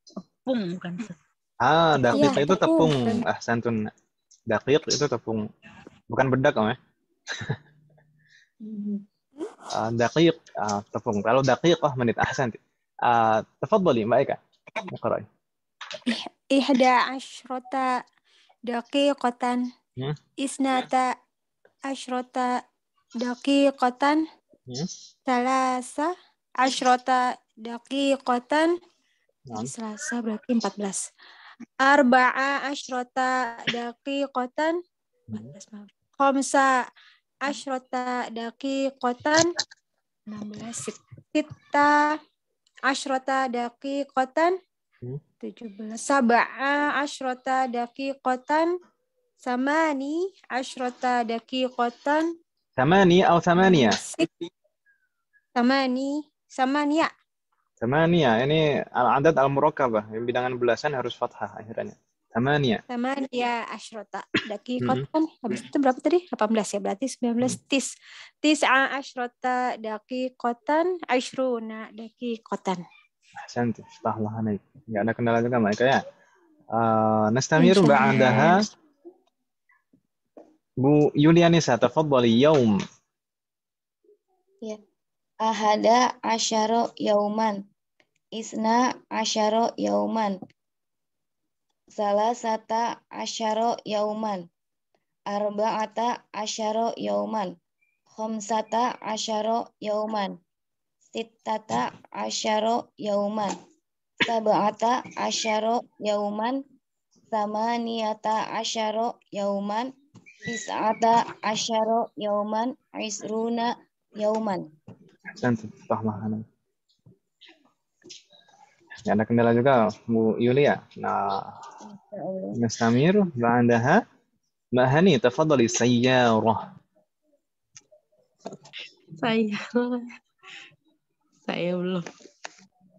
S4: Tepung kan?
S1: Daqiq
S3: ya,
S1: itu tepung. Santun. Daqiq itu tepung. Bukan bedak, Om ya. Daqiq tepung. Kalau daqiqah menit. Ahsanti. تفضلي مائكة اقرأي
S3: 11 دقيقة إثنتا عشرة دقيقة 13 دقيقة jadi Selasa berarti 14 14 دقيقة 15 دقيقة 16 17 دقيقة 17 17 دقيقة 18 دقيقة
S1: 8 أو 8
S3: 8
S1: ini al-adad al-murakkabah yang bilangan belasan harus fathah akhirnya 8
S3: دقيقة habis itu berapa tadi 18 ya berarti 19 19 دقيقة 20 دقيقة
S1: Ahsanti, fatahlah alaik. Enggak ada kendala juga Maika ya. Nastamiru ba'daha Bu Yulianisa, tafadhali yaum.
S6: Ya. Ahada asyara yauman. Isna asyara yauman. Salasata asyara yauman. Arba'ata asyara yauman. Khamsata asyara yauman. Sittata asyara yauman. Sab'ata asyara yauman. Samaniyata asyara yauman. Tis'ata asyara yauman. Isruna yauman.
S1: Ahsanti, fatahlah alaik. Nggak ada kendala juga Bu Yulia. Nastamir ba'daha Mbak Hani, tafadhali sayyarah.
S2: Saya belum.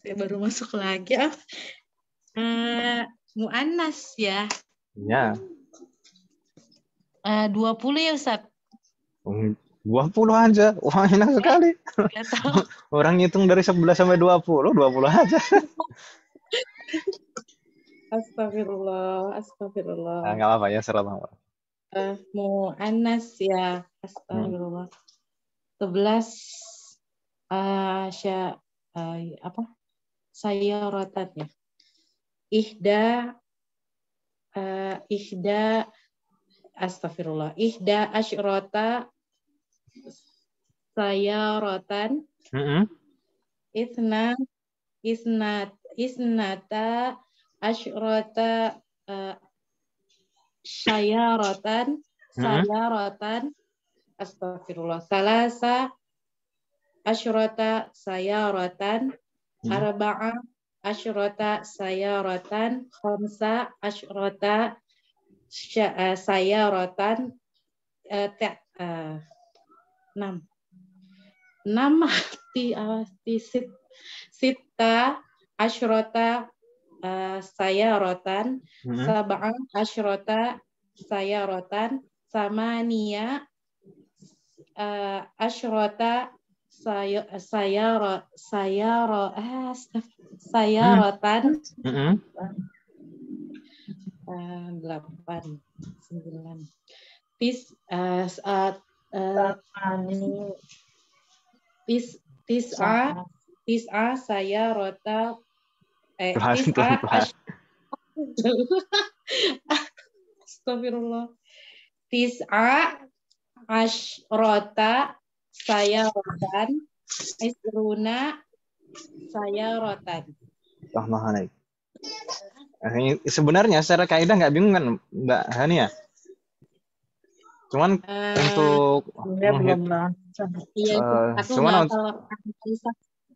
S2: Saya baru masuk lagi. Mu'annas ya.
S1: Ya.
S2: 20 ya Ustaz.
S1: 20 aja. Wah, enak sekali. Orang ngitung dari 11 sampai 20 aja.
S2: Astagfirullah.
S1: Enggak apa-apa ya, salah.
S2: Mu'annas ya. Astagfirullah. 11 sayaratan ya. Ihda astagfirullah. Ihda asyrata sayaratan. Isnata asyrata sayaratan. Astagfirullah. Salasa asyrata sayaratan. Arba'a asyrata sayaratan. Khamsa asyrata sayaratan. 6 Sitta asyrata sayaratan. Sab'a asyrata sayaratan. Samaniya asyrata sayaratan. 8 9 Tis'a saya rota Astagfirullah. Tis'a asyrota saya rotan isruna saya rotan.
S1: Sebenarnya secara kaidah nggak bingung kan Mbak Hani ya? Cuman untuk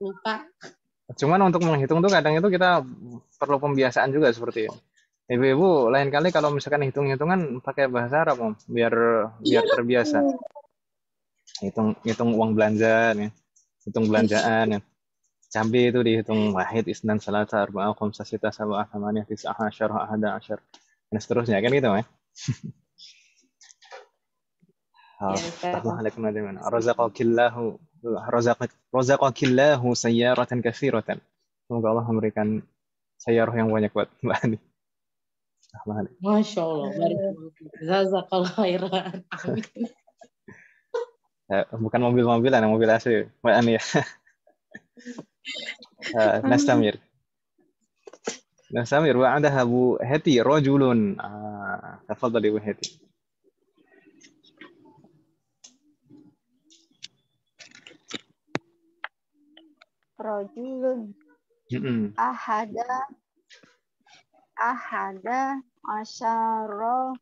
S2: lupa.
S1: Cuman untuk menghitung tuh kadang itu kita perlu pembiasaan juga seperti itu. Ibu-ibu lain kali kalau misalkan hitung-hitungan pakai bahasa Arab Om, biar terbiasa. Hitung uang belanja nih. Hitung belanjaan ya. Cabai itu dihitung wahid, isnan, salasa, arba'ah, khamsah, sitah, sab'ah, thamaniyah, tis'ah, asyarah, ahada, asyar. Dan seterusnya kan gitu ya. Razaqakillahu sayyaratan katsiratan. Semoga Allah memberikan sayyarah yang banyak buat Mbak Ani.
S2: Masya Allah. Jazakallahu khairan. Amin.
S1: Bukan mobil-mobilan, mobil asli Mbak Ani ya. Nastamir wa adaha Bu Heti rajulun. Tafadhali Bu Heti.
S3: Rajulun ahada asyara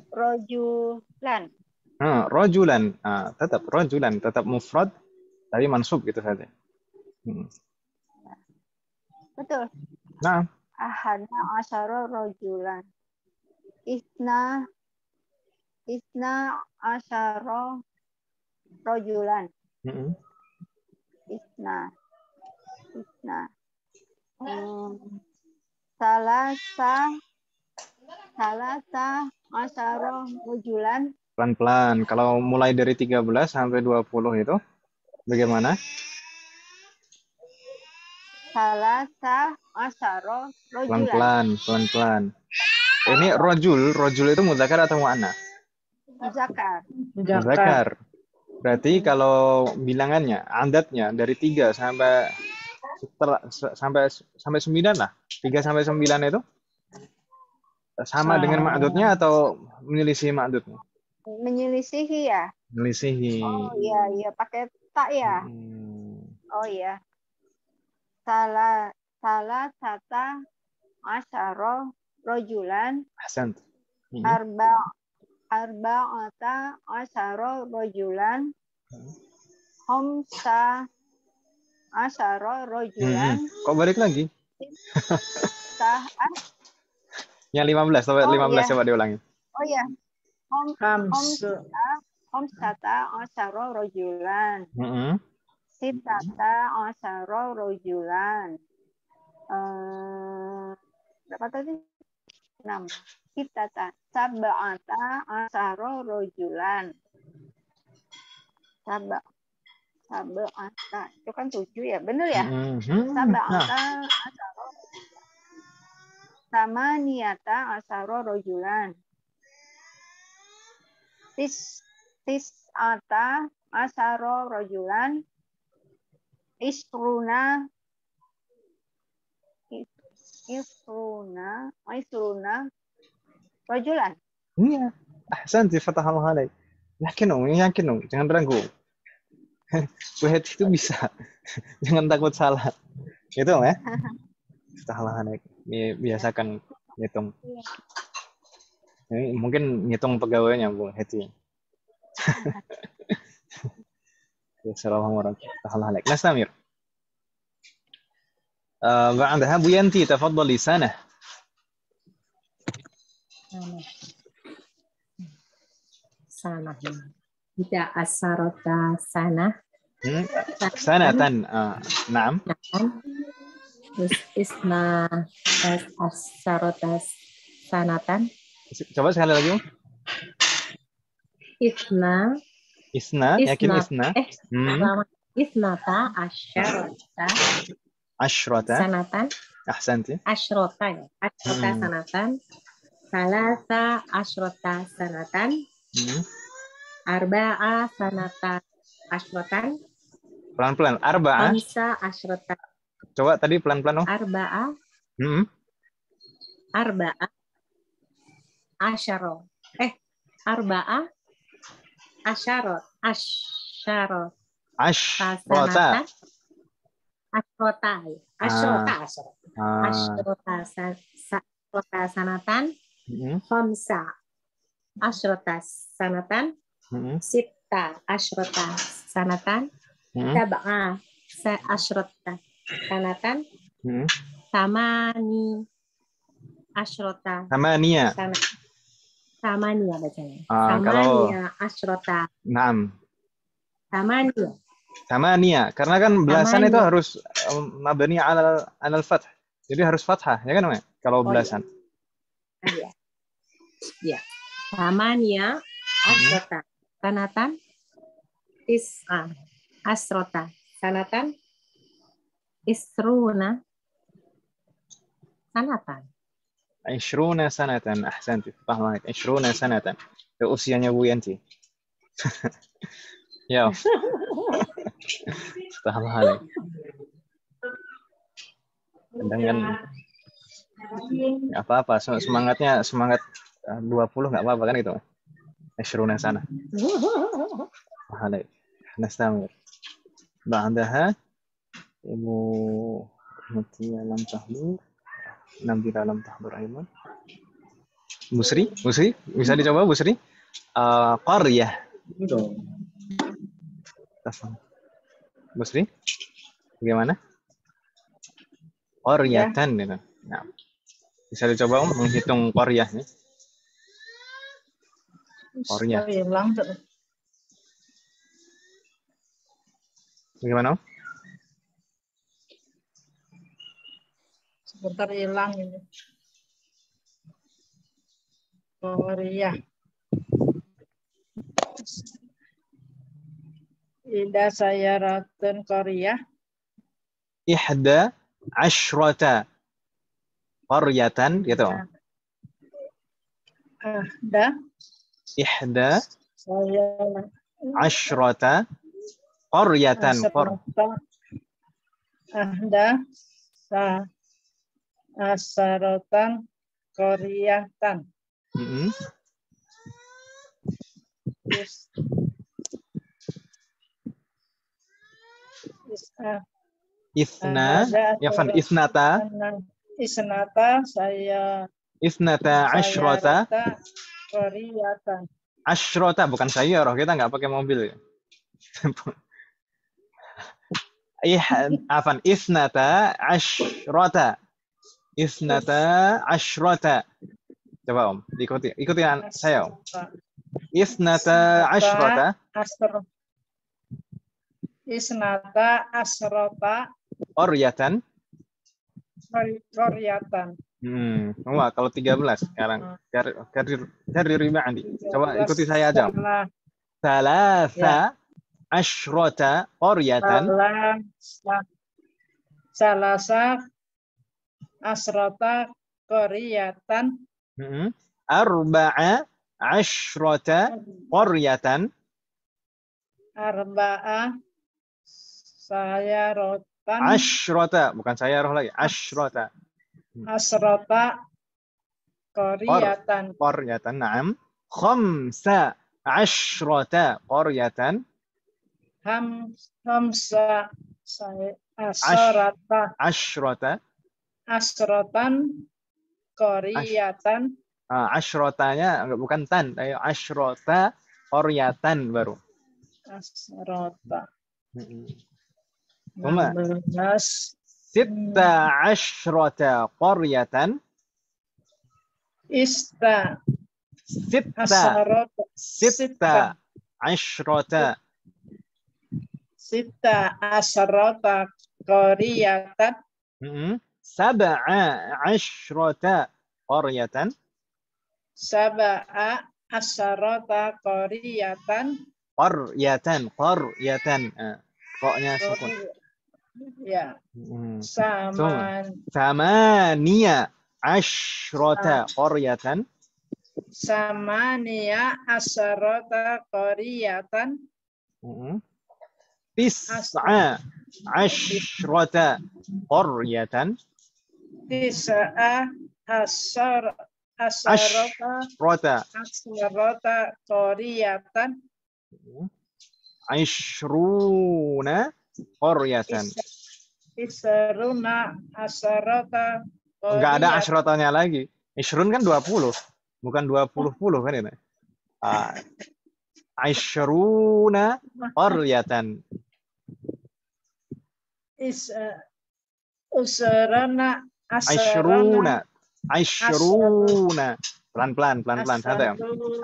S3: rajulan.
S1: Rajulan, tetap rajulan, tetap mufrad tapi mansub gitu saja.
S3: Betul.
S1: Nah.
S3: Ahada asyara rajulan. Isna asyara rajulan. Isna. Salasa asyara rajulan.
S1: Pelan-pelan. Kalau mulai dari 13 sampai 20 itu bagaimana?
S3: Salasa asyara rajulan.
S1: Pelan-pelan. Ini rojul itu muzakkar atau muannats? Muzakkar. Berarti kalau bilangannya, adatnya dari 3 sampai 9 lah. 3 sampai 9 itu sama dengan ma'dudnya atau menyelisihi ma'dudnya?
S3: Menyelisihi ya.
S1: Menyelisihi.
S3: Oh iya, pakai tak ya. Oh iya. Salah sata asyara rajulan.
S1: Ahsant.
S3: Arba'ata asyara rajulan. Khamsa asyara rajulan.
S1: Kok balik lagi? Yang 15 sampai 15 coba diulangi.
S3: Oh iya. Khamsata asyara rajulan. Sitata asyara rajulan. Berapa tadi? 6. Sitata sab'ata asyara rajulan. Sab'ata. Itu kan 7 ya? Benar ya? Sab'ata asyara. Samaniyata asyara rajulan. Tis'ata asyara rajulan. Isruna rajulan.
S1: Iya. Ahsanti, fatahallahu alaik. Yakin dong, jangan ragu. Buat itu bisa. Jangan takut salah. Gitu ya. Fatahallahu alaik. Biasakan ngitung. Ini mungkin ngitung pegawainya Bu Heti. Assalamualaikum warahmatullahi wabarakatuh. Nastamir. بعدها Bu Yanti تفضلي سنة.
S7: Sanah. Tidak asarota sanah.
S1: Sanatan. Naam.
S7: Terus isna asarota sanatan.
S1: Coba sekali lagi.
S7: Isna,
S1: yakin isna.
S7: Isnata asyrota sanatan.
S1: Ahsanti.
S7: Asyrota sanatan. Salasa asyrota sanatan. Arba'a asyratan.
S1: Pelan-pelan. Arba'ah.
S7: Khamsa asyratan.
S1: Coba tadi pelan-pelan.
S7: Arba'ah. Arba'ah. Asyara. Arba'ah. Asyarot. Asyrata.
S1: Asyrota.
S7: Asyrota sanatan. Khamsa asyrota sanatan. Sitta asyrota sanatan. Sab'a asyrota sanatan. Tamani asyrota.
S1: Tamania.
S7: Tamania bacanya.
S1: Kalau
S7: Tamania asyrota.
S1: Naam.
S7: Tamania.
S1: Karena kan belasan itu harus mabni alal fath. Jadi harus fathah, ya kan, Mak? Kalau belasan.
S7: Iya. Ya. Tamania asrota sanatan asrota sanatan isruna sanatan.
S1: 20 sanatan. Ahsanti. Paham, 20 sanatan. Itu usianya Bu Yanti. Ya. Paham hal. Dengan nggak apa-apa, semangat 20 nggak apa-apa kan itu. 20 sana. Hal. Nastamir. Ba'daha Ibu Mutia lam tahdur. Nabila lam tahdur ayman. Busri, bisa dicoba Busri? Qaryah. Busri, bagaimana? Qaryatan gitu. Nah, bisa dicoba menghitung qaryahnya. Qaryah. Bagaimana?
S5: Sebentar hilang ini. Qaryah. Ida sayaratun qaryah.
S1: Ihda asyrata qaryatan gitu. Ihda asyrata qaryatan.
S5: Ahda asaratan qaryatan.
S1: Isna, isnata
S5: saya
S1: isnata asyrata
S5: qaryatan.
S1: Asyrata bukan sayyarah, kita nggak pakai mobil. Isnata asyrata. Coba Om, ikuti saya Om. Isnata asyrata.
S5: Isnata asyrata
S1: qaryatan. Wah, kalau 13 sekarang cari riba Andi. Coba ikuti saya aja. Salasa asyrata qaryatan.
S5: Salasa asyrata qaryatan.
S1: Arba'a asyrata qaryatan.
S5: Arba'a sayaratan.
S1: Asyrata, bukan sayarah lagi. Asyrata.
S5: Asrata qaryatan.
S1: Qaryatan, na'am. Khamsa asyrata qaryatan.
S5: Khamsa asyrata. Asratan qaryatan.
S1: Asyratanya bukan tan, ayo asyrata qaryatan baru.
S5: Asrata.
S1: 16 asyrata qaryatan. Sitta asyrata.
S5: Sitta asyrata qaryatan.
S1: Sab'a asyrata qaryatan.
S5: Sab'a asyrata qaryatan.
S1: Qaryatan. Koknya sukun.
S5: Ya.
S1: Samaniya asyrata qaryatan.
S5: Samaniya asyrata qaryatan.
S1: tis'a asyrata qaryatan.
S5: Tis'a asarota qaryatan.
S1: Asyruna qaryatan.
S5: Isruna asarota
S1: Enggak ada
S5: qaryatan.
S1: asyrotanya lagi. Isrun kan 20, bukan 20 kan ini. Asyruna qaryatan.
S5: Usrana
S1: Asyruna. Pelan-pelan santai.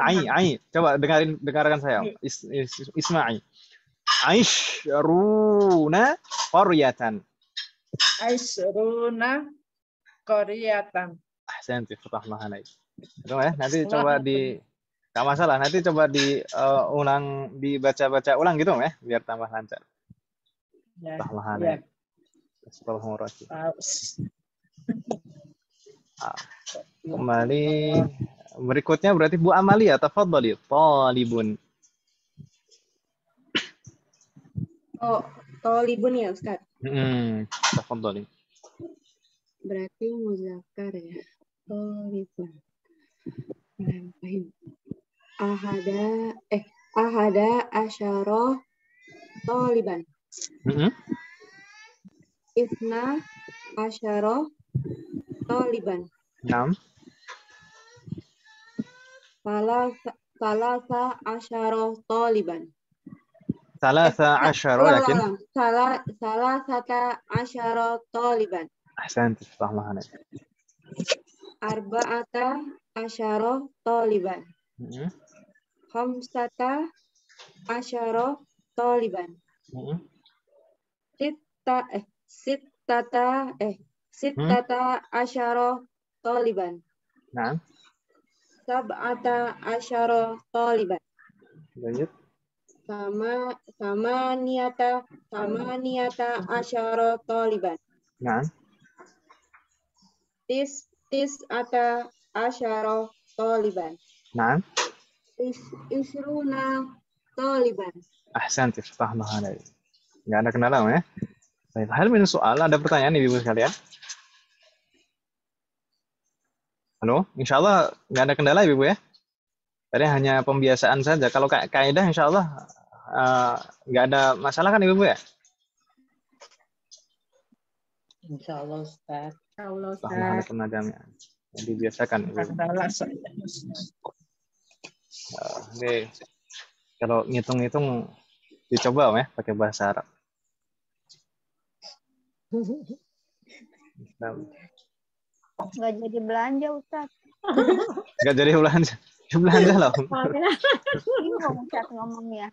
S1: Ai. Coba dengarkan saya. Isma'i. Asyruna qaryatan.
S5: Asruna qaryatan.
S1: Ahsanti, fatahullah alaik. Itu ya, nanti coba enggak masalah, nanti coba dibaca-baca ulang gitu ya, biar tambah lancar. Fatahullah alaik. Astagfirullahaladzim. Kembali berikutnya berarti Bu Amalia, tafadhali, talibun.
S8: Oh, talibun ya Ustaz.
S1: Tafadhali.
S8: Berarti muzakkar ya. Talibun. Ahada asyara taliban. Isna asyara taliban.
S1: Naam.
S8: Salasa asyara taliban.
S1: Salasa asyara lakin.
S8: Salasata asyara taliban.
S1: Ahsanti, fatahullah alaik.
S8: Arba'ata asyara taliban. Khamsata asyara taliban. Sittata asyara taliban.
S1: Naam.
S8: Sab'ata asyara taliban.
S1: Lanjut.
S8: Samaniyata asyara taliban.
S1: Naam.
S8: Tis'ata asyara taliban.
S1: Naam.
S8: Isruna taliban.
S1: Ahsanti, fatahullah alaik. Enggak ada kendala ya. Baik, hal min soal, ada pertanyaan Ibu sekalian? Halo, insyaallah nggak ada kendala Ibu ya. Tadi hanya pembiasaan saja. Kalau kaidah insyaallah nggak ada masalah kan Ibu ya?
S5: Insyaallah Ustaz.
S2: Insyaallah
S1: Ada
S2: Ustaz.
S1: penajamnya. Jadi biasakan Ibu. Oke. Kalau ngitung-ngitung dicoba ya pakai bahasa Arab.
S3: Nggak jadi belanja, Ustaz.
S1: Nggak jadi belanja. Belanja loh.
S3: Bingung Ustaz ngomongnya.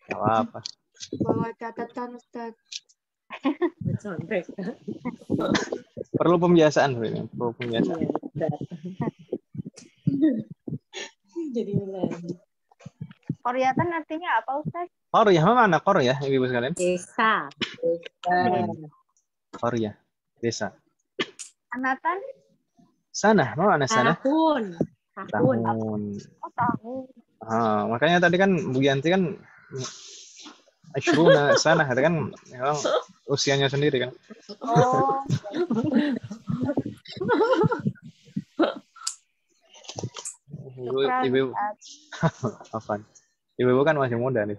S1: Nggak apa-apa.
S8: Bawa catatan Ustaz.
S1: Perlu pembiasaan ini. Perlu pembiasaan.
S5: Jadi lagi.
S3: Koryatan artinya apa, Ustaz?
S1: Qaryah, apa makna qaryah Ibu sekalian?
S2: Desa.
S1: Qaryah, desa.
S3: Anatan?
S1: Sanah, apa makna sanah?
S2: Tahun.
S3: Oh, tahun.
S1: Makanya tadi kan Bu Yanti kan Asyruna sanah, itu kan memang usianya sendiri kan.
S3: Oh.
S1: Ibu apa? Ibu kan masih muda nih.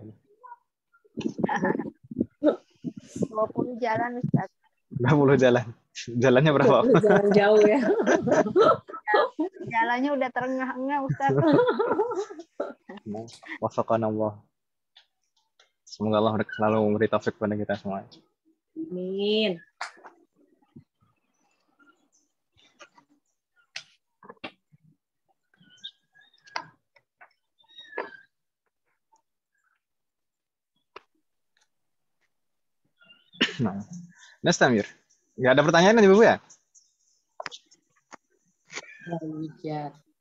S3: 20 jalan, Ustaz.
S1: 20 jalan. Jalannya berapa?
S2: Jalan jauh ya.
S3: Jalannya udah terengah-engah, Ustaz.
S1: Wafaqana Allah. Semoga Allah selalu memberi taufik kepada kita semua.
S2: Amin.
S1: Nah, Nastamir. Nggak ada pertanyaan kan Ibu ya?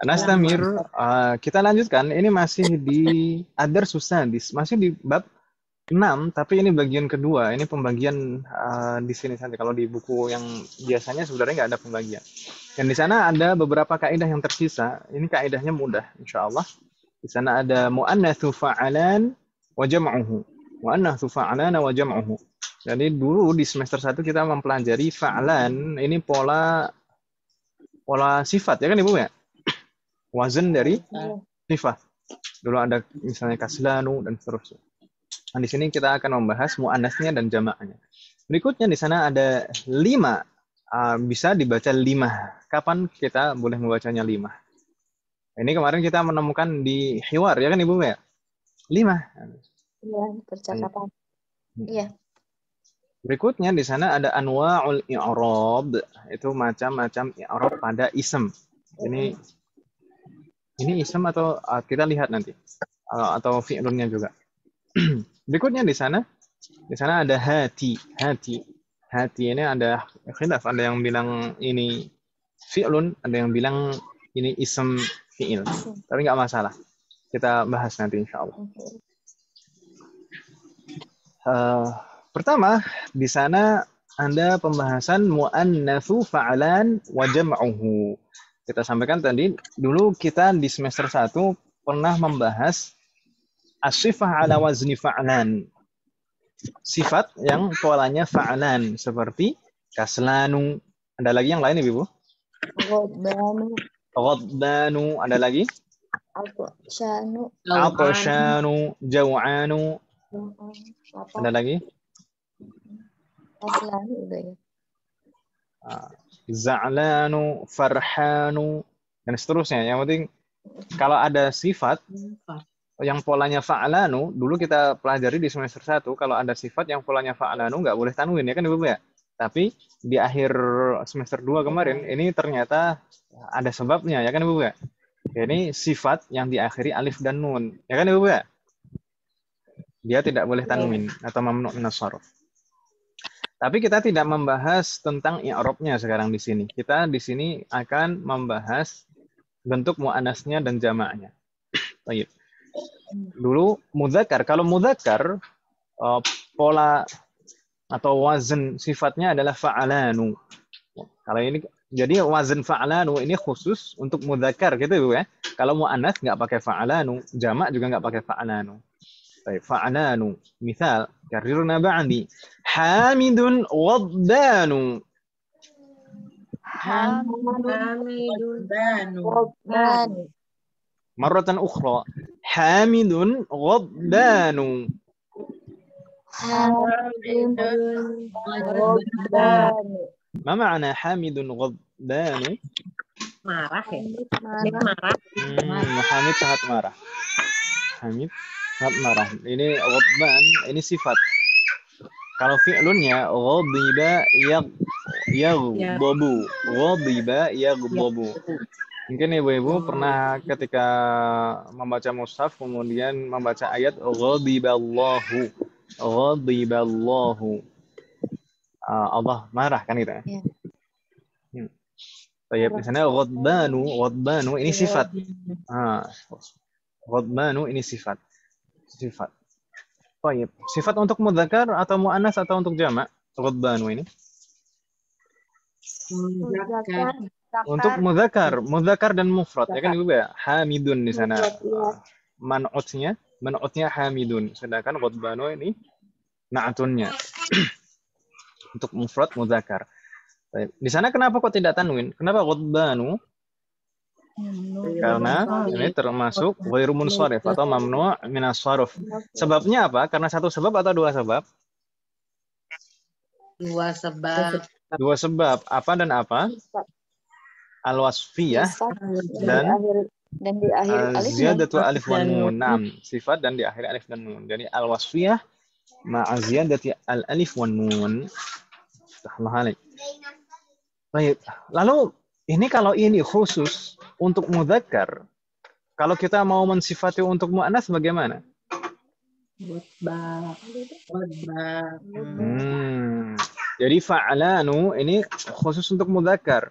S1: Nastamir, kita lanjutkan. Ini masih di Adar Susadis, masih di bab 6, tapi ini bagian kedua. Ini pembagian di sini saja. Kalau di buku yang biasanya sebenarnya nggak ada pembagian. Dan di sana ada beberapa kaidah yang tersisa. Ini kaidahnya mudah, insya Allah. Di sana ada muannatsu fa'alan wa jam'uhu. Muannatsu fa'alana wa jam'uhu. Jadi dulu di semester 1 kita mempelajari fa'alan, ini pola sifat ya kan Ibu ya? Wazan dari sifat. Dulu ada misalnya kaslanu dan seterusnya. Nah, di sini kita akan membahas muannasnya dan jamaknya. Berikutnya di sana ada 5. Bisa dibaca 5. Kapan kita boleh membacanya 5? Ini kemarin kita menemukan di hiwar ya kan Ibu ya? 5.
S6: Iya, percakapan. Iya.
S1: Berikutnya di sana ada anwa'ul i'rab, itu macam-macam i'rab pada ism. Ini ism atau kita lihat nanti atau fi'lunnya juga. Berikutnya di sana ada hati. Hati ini ada khilaf, ada yang bilang ini fi'lun, ada yang bilang ini ism fi'il. Tapi nggak masalah. Kita bahas nanti insyaallah. Pertama, di sana ada pembahasan muannatsu fa'alan wa jam'uhu. Kita sampaikan tadi, dulu kita di semester 1 pernah membahas as-sifah ala wazni fa'alan. Sifat yang polanya fa'alan, seperti kaslanu. Ada lagi yang lain Ibu? Ghadbanu. Ada lagi? Atshanu. Jaw'anu. Ada lagi? Za'lanu, farhanu, dan seterusnya. Yang penting kalau ada sifat yang polanya fa'alanu, dulu kita pelajari di semester 1, kalau ada sifat yang polanya fa'alanu nggak boleh tanwin ya kan Ibu ya. Tapi di akhir semester 2 kemarin ini ternyata ada sebabnya ya kan Ibu ya. Ini sifat yang diakhiri alif dan nun ya kan Ibu ya. Dia tidak boleh tanwin atau mamnu' minas sharf. Tapi kita tidak membahas tentang i'rabnya sekarang di sini. Kita di sini akan membahas bentuk muannasnya dan jamaknya. Baik. Dulu mudzakkar. Kalau mudzakkar pola atau wazn sifatnya adalah fa'alanu. Kalau ini jadi wazn fa'alanu ini khusus untuk mudzakkar gitu Ibu ya. Kalau muannas enggak pakai fa'alanu, jamak juga enggak pakai fa'alanu. Baik, fa'alanu. Misal, karirna ba'di. Hamidun ghadbanu. Marratan ukhra. Hamidun ghadbanu. Ma ma'na hamidun ghadbanu?
S7: Marah ya?
S6: Marah.
S1: Hamid sangat marah. Hamid sangat marah. Ini ghadban, ini sifat. Kalau fi'lunnya ghadiba yaghdabu. Ghadiba yaghdabu. Mungkin ibu-ibu pernah ketika membaca mushaf kemudian membaca ayat ghadiballahu. Ghadiballahu. Allah marah kan gitu ya. Baik, di sana ghadbanu ini sifat. Ghadbanu ini sifat. Baik, sifat untuk mudzakkar atau muannas atau untuk jamak? Ghadbanu ini. Untuk mudzakkar dan mufrad ya kan Ibu ya? Hamidun di sana. Man'utnya hamidun, sedangkan ghadbanu ini na'tunnya. Untuk mufrad mudzakkar. Di sana kenapa kok tidak tanwin? Kenapa ghadbanu? Karena ini termasuk ghairu munsharif atau mamnu' minas sharf. Sebabnya apa? Karena satu sebab atau dua sebab? Dua sebab. Apa dan apa? Al-wasfiyah dan
S6: di akhir alif
S1: ziyadatu alif wan nun. Naam, sifat dan di akhir alif dan nun. Jadi al-wasfiyah ma'a ziyadati al-alif wan nun. Baik. Lalu ini kalau ini khusus untuk mudzakkar, kalau kita mau mensifati untuk muannas bagaimana? Jadi fa'alanu ini khusus untuk mudzakkar.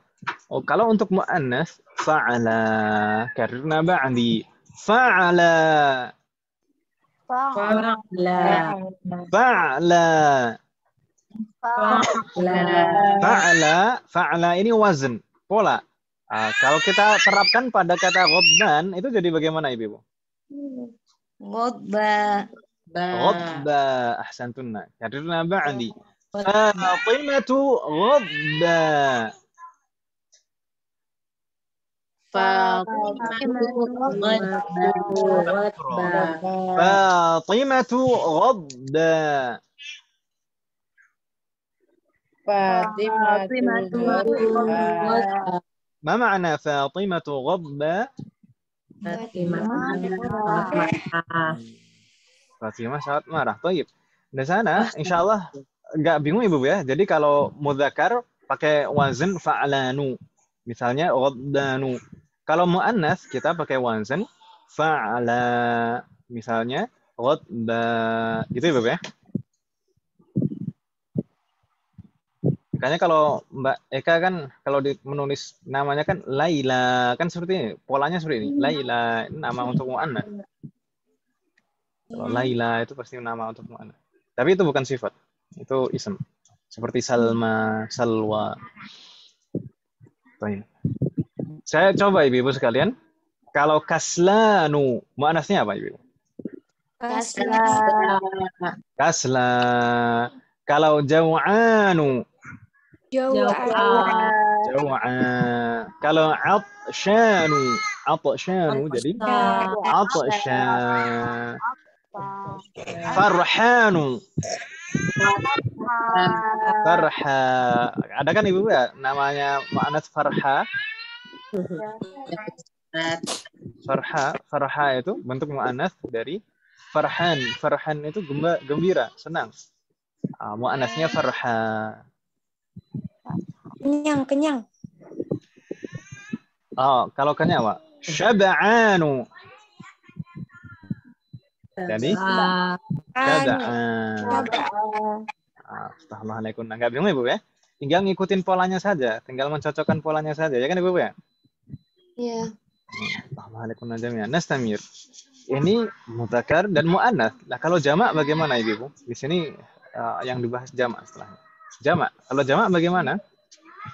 S1: Kalau untuk muannas fa'ala, karena ba'di fa'ala. Fa'ala ini wazn, pola. Kalau kita terapkan pada kata ghadban itu jadi bagaimana Ibu?
S6: Ghadba.
S1: غضبا أحسنتن. كررنا بعدي. فاطمة غضبا. فاطمة غضبا. ما معنى فاطمة غضبا؟ Fatimah sangat marah. Baik. Di sana insya Allah nggak bingung Ibu ya. Jadi kalau mudzakkar pakai wazn fa'lanu. Misalnya ghaddanu. Kalau muannas kita pakai wazn fa'ala. Misalnya ghadba. Gitu Ibu ya. Makanya kalau Mbak Eka kan kalau menulis namanya kan Laila, kan seperti ini, polanya seperti ini. Laila nama untuk muannas. Kalau Laila itu pasti nama untuk muannas. Tapi itu bukan sifat, itu ism. Seperti Salma, Salwa. Baik. Saya coba Ibu sekalian. Kalau kaslanu, muannasnya apa Ibu? Kasla. Kalau jaw'anu, kalau atshanu jadi atshan. Farhanu. Farha. Ada kan Ibu ya namanya muannas farha? Farha itu bentuk muannas dari farhan. Farhan itu gembira, senang. Muannasnya farha.
S3: Kenyang.
S1: Oh, kalau kenyang Pak. Syab'anu. Jadi Astagfirullahaladzim. Nggak bingung Ibu ya? Tinggal ngikutin polanya saja, tinggal mencocokkan polanya saja, ya kan Ibu ya?
S6: Iya.
S1: Astagfirullahaladzim. Nastamir. Ini mudzakkar dan muannats. Nah, kalau jamak bagaimana Ibu? Di sini yang dibahas jamak setelahnya. Jamak. Kalau jamak bagaimana?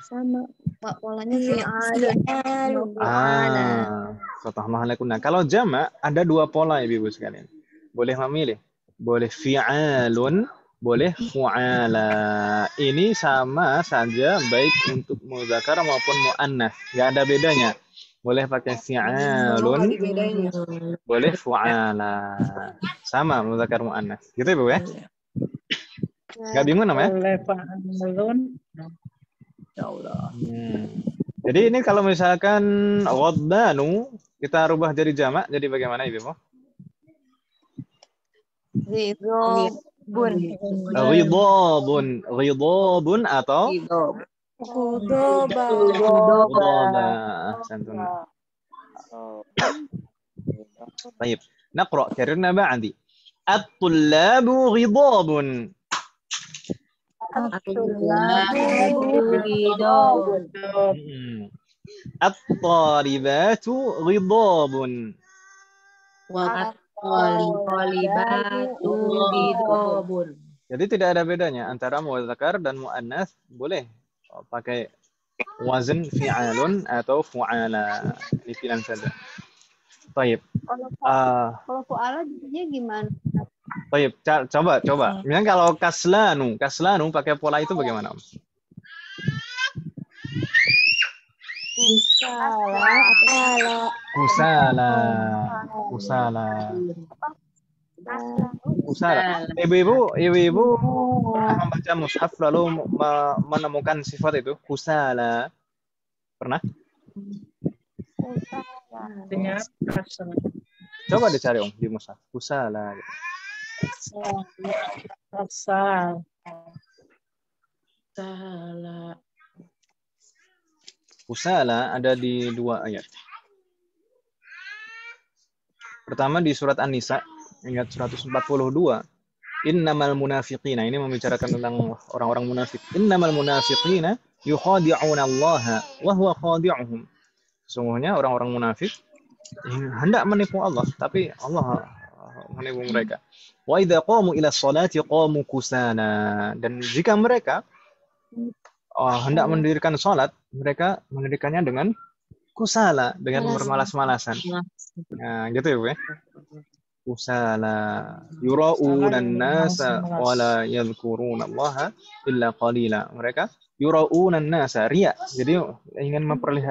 S6: Sama. Pak polanya fi'al.
S1: Astagfirullahaladzim. Kalau jamak ada dua pola Ibu sekalian. Boleh memilih. Boleh fi'alun, boleh fu'ala. Ini sama saja baik untuk mudzakkar maupun muannats. Enggak ada bedanya. Boleh pakai fi'alun, boleh fu'ala. Sama mudzakkar muannats. Gitu Ibu ya? Enggak bingung namanya?
S5: Boleh fa'alun. Ya Allah.
S1: Jadi ini kalau misalkan ghaddanu kita rubah jadi jamak, jadi bagaimana Ibu? Ghidabun atau Ghidaba. Baik. Naqra karena ba'di. At-tullabu ghidabun. At-talibatu ghidabun. Jadi tidak ada bedanya antara mudzakkar dan muannats, boleh pakai wazn fi'alun atau fu'ala. Ini pilihan saja. Baik.
S8: Kalau fu'ala jadinya gimana?
S1: Baik, coba. Misalnya kalau kaslanu pakai pola itu bagaimana? Kusala. Ibu-ibu pernah membaca mushaf lalu menemukan sifat itu kusala. Pernah? Coba dicari di mushaf. Kusala. Kusala ada di 2 ayat. Pertama di surat An-Nisa, ayat 142. Innamal munafiqina, ini membicarakan tentang orang-orang munafik. Innamal munafiqina yukhadi'una Allah wa huwa khadi'uhum. Sesungguhnya orang-orang munafik hendak menipu Allah, tapi Allah menipu mereka. Wa idza qamu ila sholati qamu kusala. Dan jika mereka hendak mendirikan sholat, mereka mendirikannya dengan kusala, dengan bermalas-malasan. Nah, gitu ya Bu ya. kusala yura'una an-nasa wa la yadhkuruna Allah illa qalila. Mereka yura'una an-nasa, riya. Jadi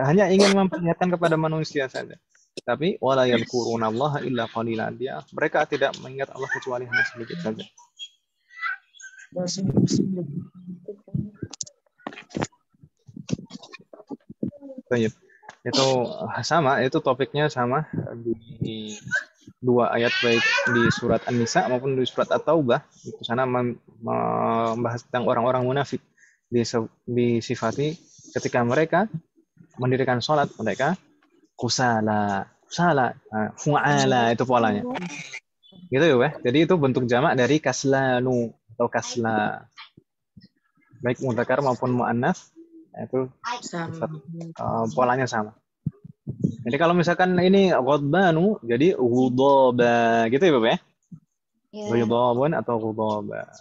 S1: hanya ingin memperlihatkan kepada manusia saja. Tapi wa la yadhkuruna Allah illa qalila. Mereka tidak mengingat Allah kecuali hanya sedikit saja. Baik. Itu sama, itu topiknya sama di dua ayat, baik di surat An-Nisa maupun di surat At-Taubah. Itu sana membahas tentang orang-orang munafik, disifati ketika mereka mendirikan sholat mereka kusala, fu'ala, itu polanya. Gitu ya, Weh. Jadi itu bentuk jamak dari kaslanu atau kasla. Baik mudzakkar maupun muannats itu polanya sama. Jadi kalau misalkan ini ghadbanu jadi ghudaba gitu ya, Bapak ya? Ghudabun atau ghudaba.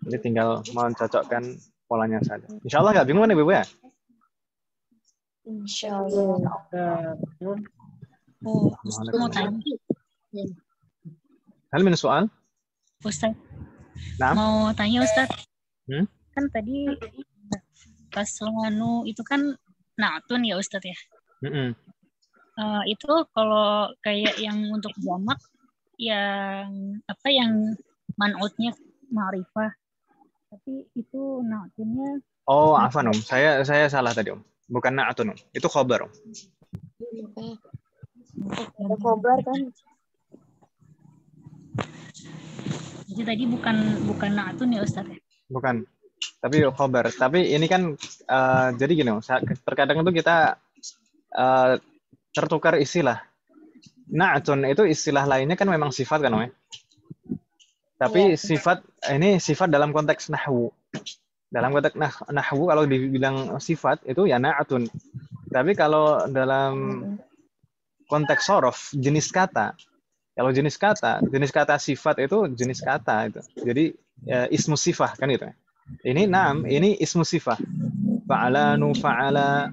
S1: Jadi tinggal mencocokkan polanya saja. Insyaallah enggak bingung nih, Bapak ya?
S6: Insyaallah.
S4: Mau tanya.
S1: Hal min soal?
S4: Ustaz.
S1: Nah.
S4: Mau tanya Ustaz. Kan tadi kaslanu itu kan na'tun ya Ustaz ya. Itu kalau kayak yang untuk jamak yang apa yang man'utnya ma'rifah. Tapi itu na'tunnya.
S1: Oh, afan Saya salah tadi Bukan na'tun Itu khabar
S6: Ada khabar kan.
S4: Jadi tadi bukan na'tun ya Ustaz ya.
S1: Bukan. Tapi khabar. Tapi ini kan jadi gini, terkadang itu kita tertukar istilah. Na'tun itu istilah lainnya kan memang sifat kan, Om? Tapi sifat ini sifat dalam konteks nahwu. Dalam konteks nahwu kalau dibilang sifat itu ya na'tun. Tapi kalau dalam konteks sorof jenis kata. Kalau jenis kata sifat itu jenis kata itu. Jadi ismu sifah kan gitu. Ini ini ismu sifah. Fa'alanu fa'ala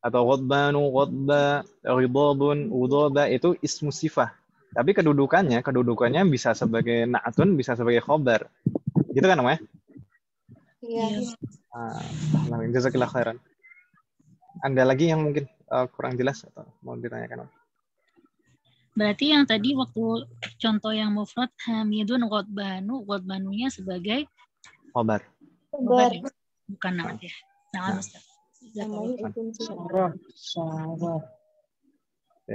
S1: atau ghadbanu ghadba, ghidabun ghadaba itu ismu sifah. Tapi kedudukannya bisa sebagai na'tun, bisa sebagai khabar. Gitu kan, Om ya?
S6: Iya.
S1: Jazakallahu khairan. Anda lagi yang mungkin kurang jelas atau mau ditanyakan, Om?
S4: Berarti yang tadi waktu contoh yang mufrad hamidun ghadbanunya sebagai
S1: khabar.
S4: Bukan na'at ya. Nah, Ustaz.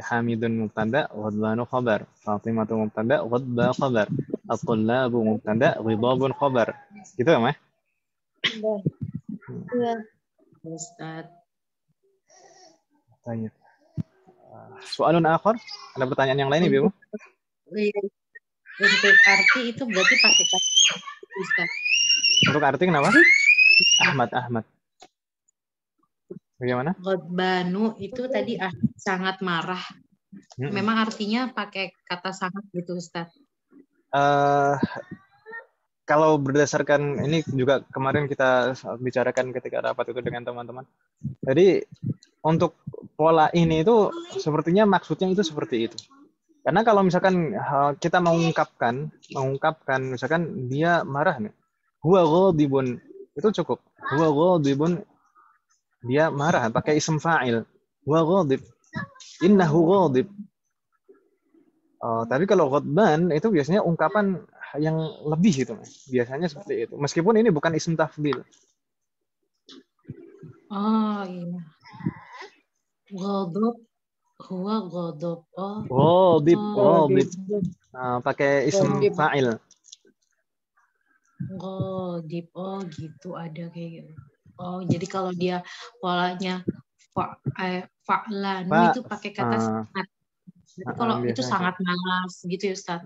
S1: Hamidun mubtada, ghadbanu khabar. Fatimatu mubtada, ghadba khabar. At-tullabu mubtada, ghidabun khabar. Gitu ya, Mah?
S6: Iya.
S2: Ustaz.
S1: Tanya. Soalun akhir? Ada pertanyaan yang lain, Ibu?
S2: Untuk arti itu berarti pakai kata Ustaz.
S1: Untuk arti kenapa? Ahmad. Bagaimana?
S2: Ghadbanu itu tadi sangat marah. Memang artinya pakai kata sangat gitu, Ustaz.
S1: Kalau berdasarkan ini juga kemarin kita bicarakan ketika rapat itu dengan teman-teman. Jadi untuk pola ini itu sepertinya maksudnya itu seperti itu. Karena kalau misalkan kita mengungkapkan misalkan dia marah nih. Huwa ghadibun itu cukup. Huwa ghadibun dia marah pakai ism fa'il. Huwa ghadib. Innahu ghadib. Tapi kalau ghadban itu biasanya ungkapan yang lebih gitu, biasanya seperti itu. Meskipun ini bukan ism tafdil.
S2: Oh iya. Ghadab, huwa ghadab.
S1: Ghadib. Pakai ism fa'il.
S2: Ghadib. Oh gitu, ada kayak gitu. Oh jadi kalau dia polanya fa'lanu itu pakai kata sangat. Jadi kalau itu sangat malas gitu ya Ustaz.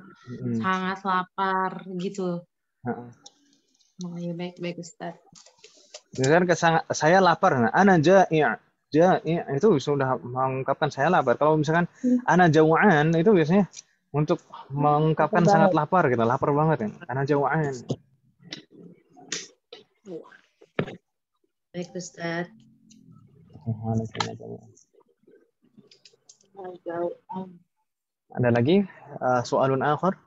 S2: Sangat lapar gitu. Oh ya baik Ustaz.
S1: Misalkan saya lapar, ana ja'i'. Ja'i' itu sudah mengungkapkan saya lapar. Kalau misalkan ana jau'an itu biasanya untuk mengungkapkan sangat lapar gitu, lapar banget ya. Ana jau'an.
S2: Baik Ustaz.
S1: Ada lagi soalun akhar?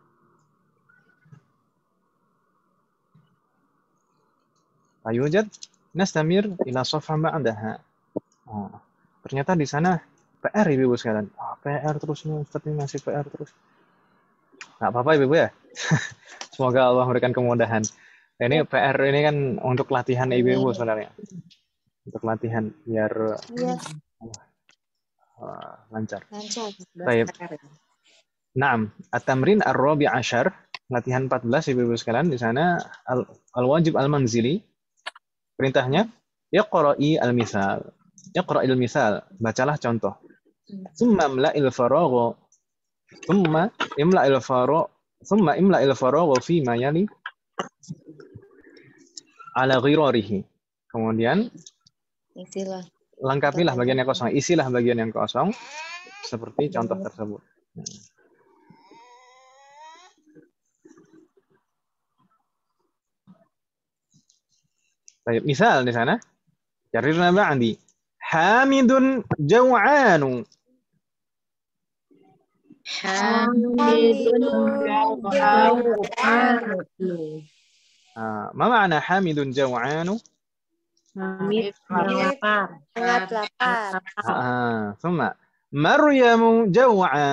S1: Ayujad nastamir ila safha ba'daha. Ternyata di sana PR Ibu sekalian. PR terus nih, Ustaz ini masih PR terus. Nggak apa-apa Ibu ya. Semoga Allah memberikan kemudahan. Nah, ini PR ini kan untuk latihan Ibu sebenarnya. Untuk latihan biar lancar. Baik. Naam, at-tamrin ar-rabi' ashar, latihan 14 Ibu sekalian di sana al-wajib al-manzili. Perintahnya iqra'i al-misal. Iqra'il misal, bacalah contoh. Tsumma imla'il faragha. Tsumma imla'il faragha fi ma yali ala ghirarihi. Kemudian
S6: isilah.
S1: Lengkapilah bagian yang kosong, isilah bagian yang kosong seperti contoh tersebut. Baik, misal di sana. Jarirna ba'di. Hamidun jaw'anu.
S2: Hamidun jaw'anu.
S1: Ma ma'na hamidun jaw'anu?
S2: Hamid lapar.
S1: Thumma Maryamu jaw'a.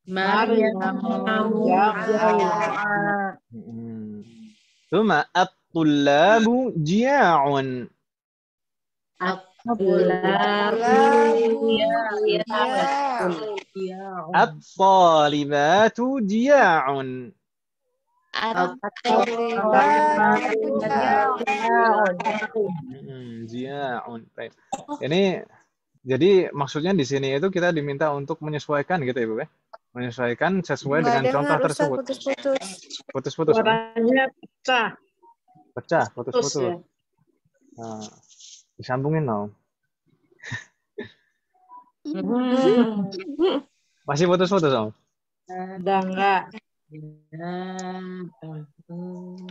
S2: Maryamu jaw'a.
S1: Thumma at-tullabu jia'un. At-talibatu jia'un. Jia'un. Ini jadi maksudnya di sini itu kita diminta untuk menyesuaikan gitu ya Bu ya. Menyesuaikan sesuai dengan contoh tersebut. Putus-putus.
S2: Suaranya pecah.
S1: Pecah, putus-putus. Nah, disambungin dong. Masih putus-putus Om?
S2: Udah enggak.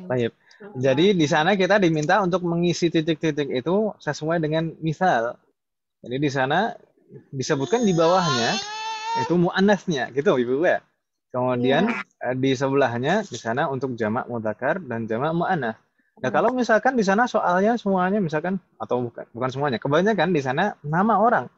S1: Baik. Jadi di sana kita diminta untuk mengisi titik-titik itu sesuai dengan misal. Jadi di sana disebutkan di bawahnya itu muannasnya gitu Ibu ya. Kemudian di sebelahnya di sana untuk jamak mudzakkar dan jamak muannats. Nah, kalau misalkan di sana soalnya semuanya misalkan atau bukan semuanya, kebanyakan di sana nama orang.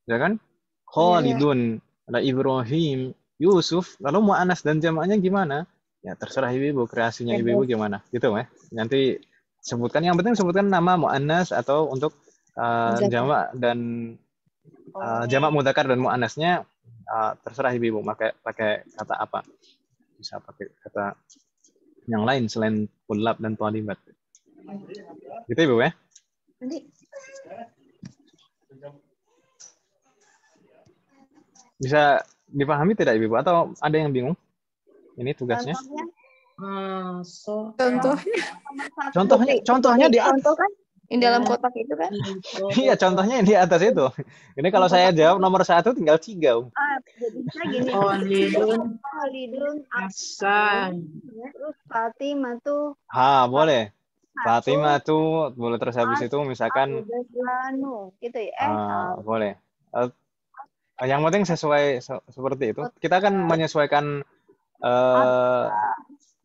S1: Ya kan? Khalidun, ada Ibrahim, Yusuf, lalu muannats dan jamaknya gimana? Ya terserah Ibu, kreasinya Ibu gimana, gitu ya. Nanti sebutkan, yang penting sebutkan nama muannats atau untuk jamak dan jamak mudzakkar dan muannasnya terserah Ibu pakai kata apa. Bisa pakai kata yang lain selain tulab dan thalibat. Gitu Ibu ya. Bisa dipahami tidak Ibu atau ada yang bingung? Ini tugasnya. Contohnya di atas.
S6: Contoh kan yang dalam kotak itu kan?
S1: Iya, contohnya yang di atas itu. Ini kalau saya jawab nomor 1 tinggal 3.
S8: Jadinya gini. Khalidun
S2: Hasan.
S8: Terus Fatimah tuh.
S1: Boleh. Fatimah tuh boleh, terus habis itu misalkan
S8: gitu ya.
S1: Boleh. Yang penting sesuai seperti itu. Kita akan menyesuaikan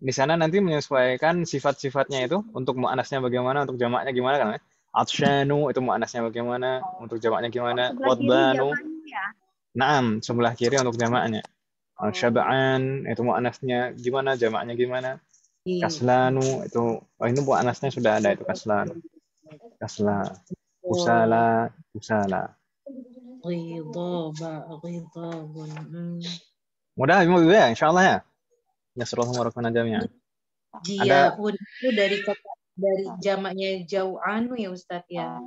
S1: di sana nanti menyesuaikan sifat-sifatnya itu untuk muannasnya bagaimana, untuk jamaknya gimana kan? Atsyanu itu muannasnya bagaimana, untuk jamaknya gimana? Qadbanu. Naam, sebelah kiri untuk jamaknya. Syab'an itu muannasnya gimana, jamaknya gimana? Kaslanu itu ini muannasnya sudah ada itu kaslan. Kasla. Kusala. Mudah Ibu ya, insyaallah ya. Nasrullah wabarakatuh jami'an.
S2: Jia'un itu dari jamaknya jau'anu ya Ustaz ya.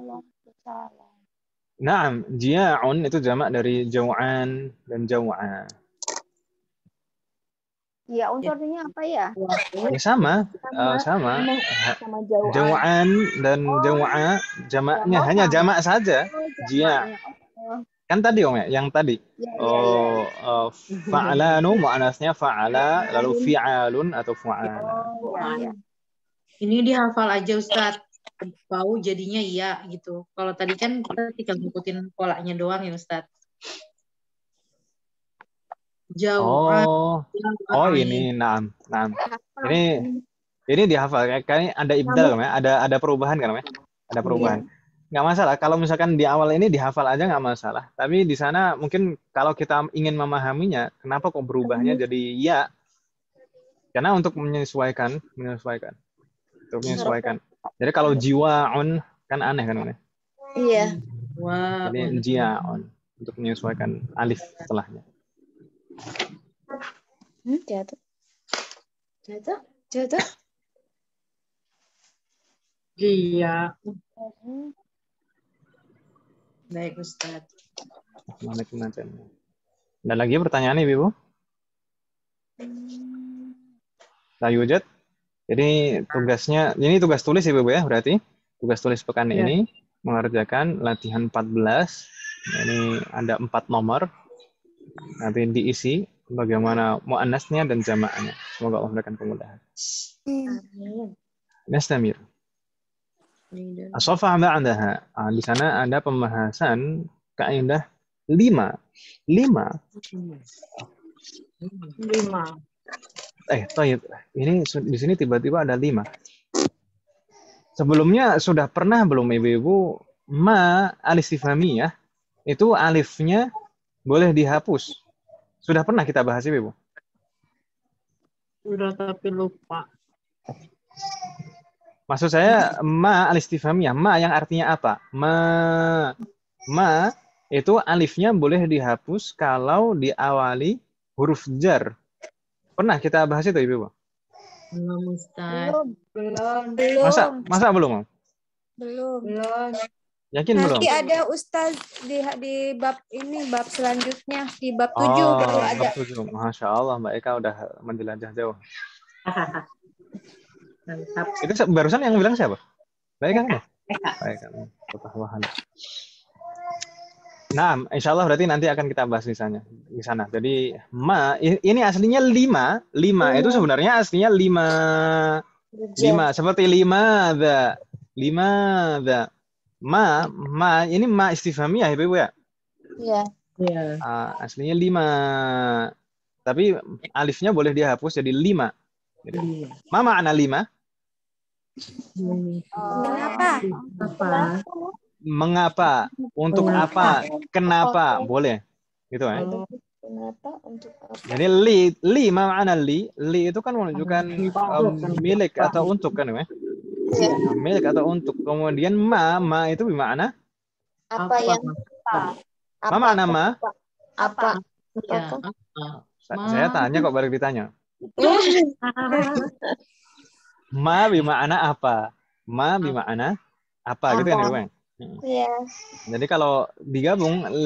S1: Naam, jia'un itu jamak dari jau'an dan jau'a.
S8: Jia'un itu artinya apa ya?
S1: Ya sama. Jau'an dan jau'a jamaknya hanya jamak saja. Jia'. Kan tadi Om ya, yang tadi. Fa'alanu muannasnya fa'ala, lalu fi'alun atau fu'ala.
S2: Ini dihafal aja Ustaz. Tahu jadinya iya gitu. Kalau tadi kan kita tinggal ngikutin polanya doang ya Ustaz.
S1: Oh, ini, naam. Ini dihafal. Kayaknya ada ibdal kan ya? Ada perubahan kan ya? Ada perubahan. Nggak masalah. Kalau misalkan di awal ini dihafal aja nggak masalah. Tapi di sana mungkin kalau kita ingin memahaminya, kenapa kok berubahnya jadi ya? Karena untuk menyesuaikan. Untuk menyesuaikan. Jadi kalau jiwa'un kan aneh kan ya?
S6: Iya.
S1: Jadi jia'un untuk menyesuaikan alif setelahnya.
S6: Jatuh.
S5: Iya. Baik, Ustaz.
S1: Ada lagi pertanyaan Ibu? La yujad. Jadi tugasnya, ini tugas tulis Ibu ya berarti. Tugas tulis pekan ini mengerjakan latihan 14. Ini ada 4 nomor. Nanti diisi bagaimana muannasnya dan jamaahnya. Semoga Allah memberikan kemudahan. Nastamir. As-safa ba'daha. Di sana ada pembahasan kaidah 5. Tayyib. Ini di sini tiba-tiba ada 5. Sebelumnya sudah pernah belum Ibu-ibu ma al-istifhamiyah itu alifnya boleh dihapus. Sudah pernah kita bahas Ibu?
S5: Sudah tapi lupa.
S1: Maksud saya ma al-istifhamiyah, ma yang artinya apa? Ma itu alifnya boleh dihapus kalau diawali huruf jar. Pernah kita bahas itu Ibu?
S5: Belum, Ustaz.
S3: Belum.
S1: Masa belum?
S3: Belum.
S1: Yakin
S3: Nanti
S1: belum?
S3: Nanti ada Ustaz di bab ini, bab selanjutnya di bab 7 baru ada.
S1: Bab 7. Masya Allah, Mbak Eka udah menjelajah jauh.
S5: Mantap.
S1: Itu barusan yang bilang siapa? Mbak Eka kan ya? Mbak Eka. Nah, insya Allah berarti nanti akan kita bahas di sana. Jadi ma ini aslinya 5. 5 itu sebenarnya aslinya 5 seperti 5 the. Ma ini ma istifhamiyah Ibu ya?
S6: Iya.
S1: Aslinya 5. Tapi alifnya boleh dihapus jadi 5. Jadi, ma makna 5? Mengapa? Untuk apa? Kenapa? Boleh. Gitu ya.
S6: Kenapa? Untuk apa?
S1: Jadi li makna li itu kan menunjukkan milik atau untuk kan ya? Milik atau untuk. Kemudian ma itu bermakna
S6: apa yang
S1: ma makna ma?
S6: Apa?
S1: Saya tanya kok baru ditanya. Ma bermakna apa? Ma bermakna apa gitu kan Ibu?
S6: Iya.
S1: Jadi kalau digabung 5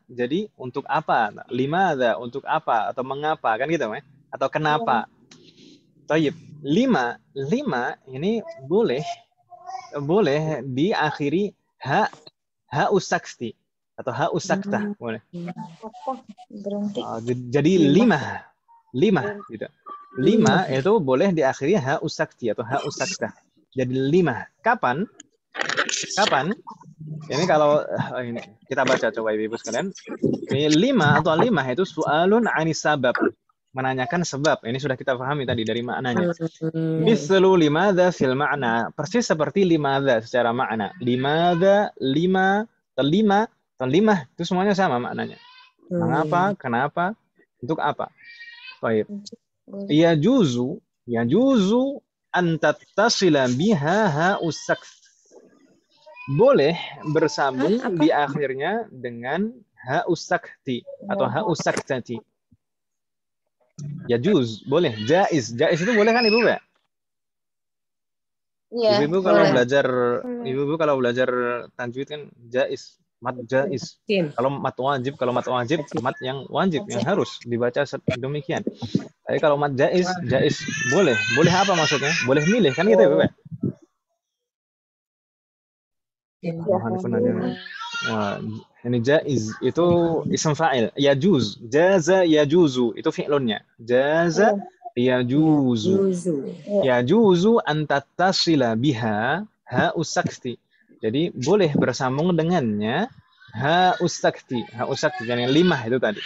S1: jadi untuk apa? 5 ada untuk apa atau mengapa kan gitu ya? Atau kenapa? Tayyib. 5 ini boleh diakhiri ha usakti atau ha usakta boleh.
S6: Berhenti.
S1: Jadi 5 gitu. 5 itu boleh diakhiri ha usakti atau ha usakta. Jadi 5. Kapan? Ini kalau ini kita baca coba Ibu sekalian. Ini 5 itu su'alun 'anis sabab. Menanyakan sebab. Ini sudah kita pahami tadi dari maknanya. Mislu limadza fil ma'na. Persis seperti limadza secara makna. Limadza, 5 itu semuanya sama maknanya. Mengapa? Kenapa? Untuk apa? Baik. Yajuzu an tattasila biha ha usakt. Boleh bersambung di akhirnya dengan ha usakti atau ha usaktati. Yajuz, boleh. Jaiz itu boleh kan Ibu ya?
S6: Iya.
S1: Ibu kalau belajar tajwid kan jaiz, mat jaiz. Kalau mat wajib, mat yang wajib yang harus dibaca demikian. Tapi kalau mat jaiz boleh. Boleh apa maksudnya? Boleh milih kan gitu Ibu ya? Ini jaiz itu ism fa'il, yajuz, jaza yajuzu itu fi'lunnya. Jaza yajuzu an tattasila biha ha usakti. Jadi boleh bersambung dengannya ha usakti. Ha usakti yang 5 itu tadi.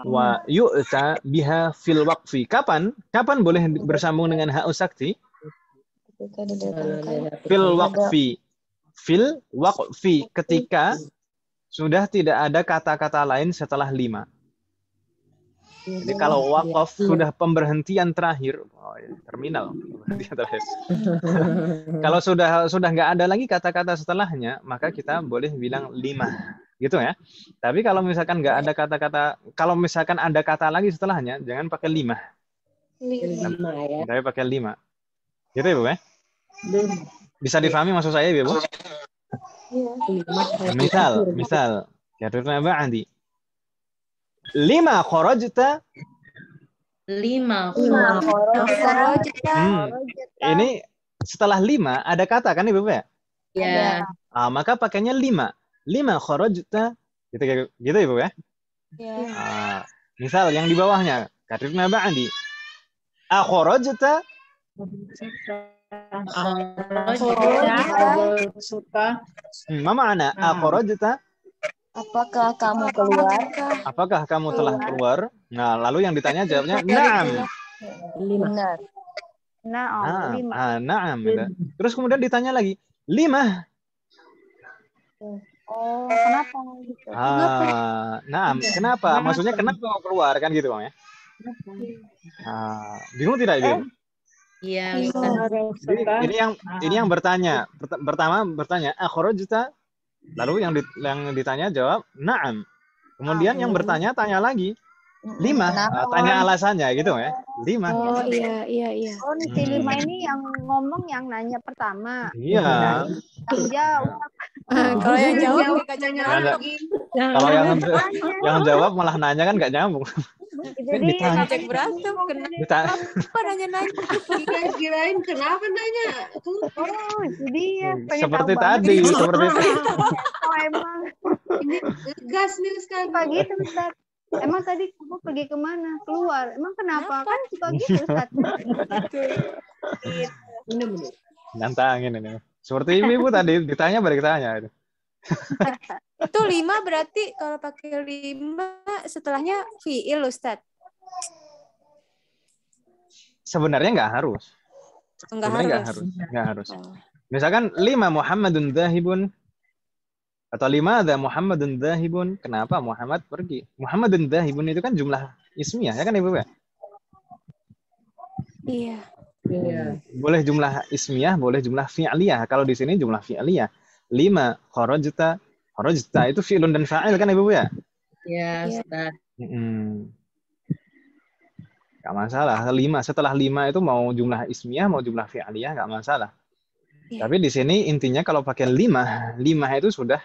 S1: Wa yu'ta biha fil waqfi. Kapan? Kapan boleh bersambung dengan ha'u sakti?
S6: Ketika didatangkan.
S1: Fil waqfi. Fil waqfi. Ketika sudah tidak ada kata-kata lain setelah 5. Jadi kalau waqaf sudah pemberhentian terakhir, terminal pemberhentian terakhir. Kalau sudah nggak ada lagi kata-kata setelahnya, maka kita boleh bilang 5, gitu ya. Tapi kalau misalkan nggak ada kata-kata, kalau misalkan ada kata lagi setelahnya, jangan pakai 5.
S7: 5 ya.
S1: Tapi pakai 5. Gitu ya, Bu ya? Bisa difahami maksud saya, Bu? Misal, kata ba'di. 5 kharajta.
S2: 5
S8: kharajta.
S1: Ini setelah 5 ada kata kan Ibu ya?
S2: Ya.
S1: Maka pakainya 5. 5 kharajta. Gitu Ibu ya?
S3: Ya.
S1: Misal yang di bawahnya, katrifna ba'di. Akharajta. Ma ma'ana akharajta?
S6: Apakah kamu keluar?
S1: Apakah kamu telah keluar? Nah, lalu yang ditanya jawabnya na'am.
S6: Benar.
S1: Na'am. Terus kemudian ditanya lagi, 5.
S8: Oh, kenapa gitu?
S1: Na'am. Kenapa? Maksudnya kenapa mau keluar kan gitu, Bang ya? Bingung tidak, Ibu?
S2: Iya.
S1: Ini yang bertanya. Pertama bertanya, akharajta? Lalu yang ditanya jawab na'am. Kemudian yang bertanya tanya lagi 5. Tanya alasannya gitu ya. 5.
S3: Oh iya.
S8: Oh, si 5 ini yang ngomong yang nanya pertama.
S1: Iya.
S8: Yang jawab.
S3: Kalau yang jawab
S1: Kalau yang jawab malah nanya kan nggak nyambung.
S8: Jadi
S3: ngajak berantem kenapa nanya-nanya?
S5: Kirain kenapa nanya?
S8: Oh, jadi ya
S1: seperti tadi, seperti tadi.
S8: Oh, emang
S5: ini gas nih sekarang.
S8: Suka gitu, Ustaz. Emang tadi kamu pergi kemana? Keluar. Emang kenapa? Kan suka gitu, Ustaz.
S5: Bener-bener.
S1: Nantangin ini. Seperti ibu tadi ditanya balik tanya.
S3: Itu 5 berarti kalau pakai 5 setelahnya fi'il, Ustaz.
S1: Sebenarnya nggak harus. Nggak harus. Misalkan 5 Muhammadun dzahibun atau 5 ada Muhammadun dzahibun. Kenapa Muhammad pergi? Muhammadun dzahibun itu kan jumlah ismiyah ya kan Ibu ya?
S3: Iya.
S1: Boleh jumlah ismiyah, boleh jumlah fi'liyah. Kalau di sini jumlah fi'liyah. 5 kharajta itu fi'lun dan fa'il kan Ibu ya?
S2: Iya, Ustaz.
S1: Gak masalah. 5 setelah 5 itu mau jumlah ismiyah, mau jumlah fi'liyah gak masalah. Tapi di sini intinya kalau pakai 5 itu sudah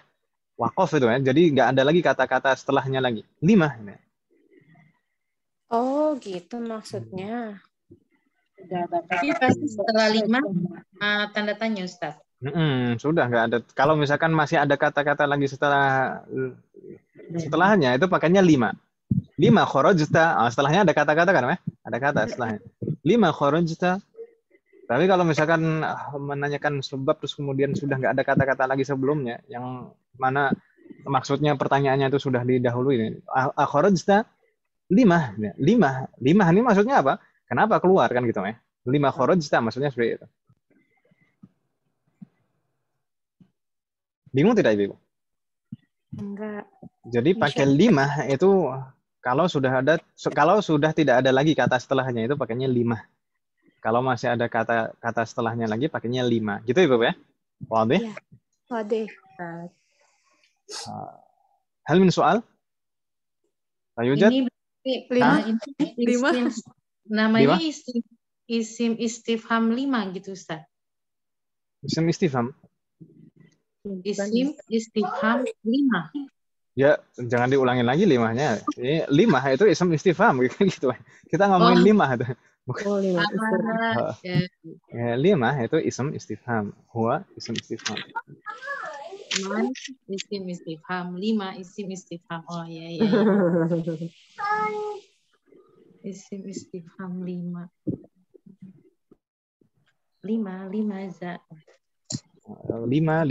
S1: waqaf itu ya. Jadi nggak ada lagi kata-kata setelahnya lagi. 5.
S3: Oh, gitu maksudnya.
S2: Tapi pasti setelah 5 tanda tanya, Ustaz.
S1: Sudah nggak ada. Kalau misalkan masih ada kata-kata lagi setelahnya itu pakainya 5. 5 kharajta. Setelahnya ada kata-kata kan ya? Ada kata setelahnya. 5 kharajta. Tapi kalau misalkan menanyakan sebab terus kemudian sudah nggak ada kata-kata lagi sebelumnya, yang mana maksudnya pertanyaannya itu sudah didahului. Akharajta 5 ini maksudnya apa? Kenapa keluar kan gitu ya? 5 kharajta maksudnya seperti itu. Bingung tidak Ibu?
S3: Enggak.
S1: Jadi pakai 5 itu kalau sudah tidak ada lagi kata setelahnya itu pakainya 5. Kalau masih ada kata setelahnya lagi pakainya 5. Gitu Ibu ya? Wadih?
S3: Iya. Wadih.
S1: Hal min soal? Ayujad?
S2: Ini
S3: 5.
S2: Namanya isim istifham 5 gitu, Ustaz.
S1: Isim istifham?
S2: Isim istifham 5.
S1: Ya, jangan diulangin lagi 5-nya. Ini 5 itu isim istifham gitu. Kita ngomongin 5 itu.
S5: Oh, 5.
S1: 5 itu isim istifham. Huwa isim istifham.
S2: Isim istifham 5 isim istifham. Oh ya. Isim istifham 5 za.
S1: 5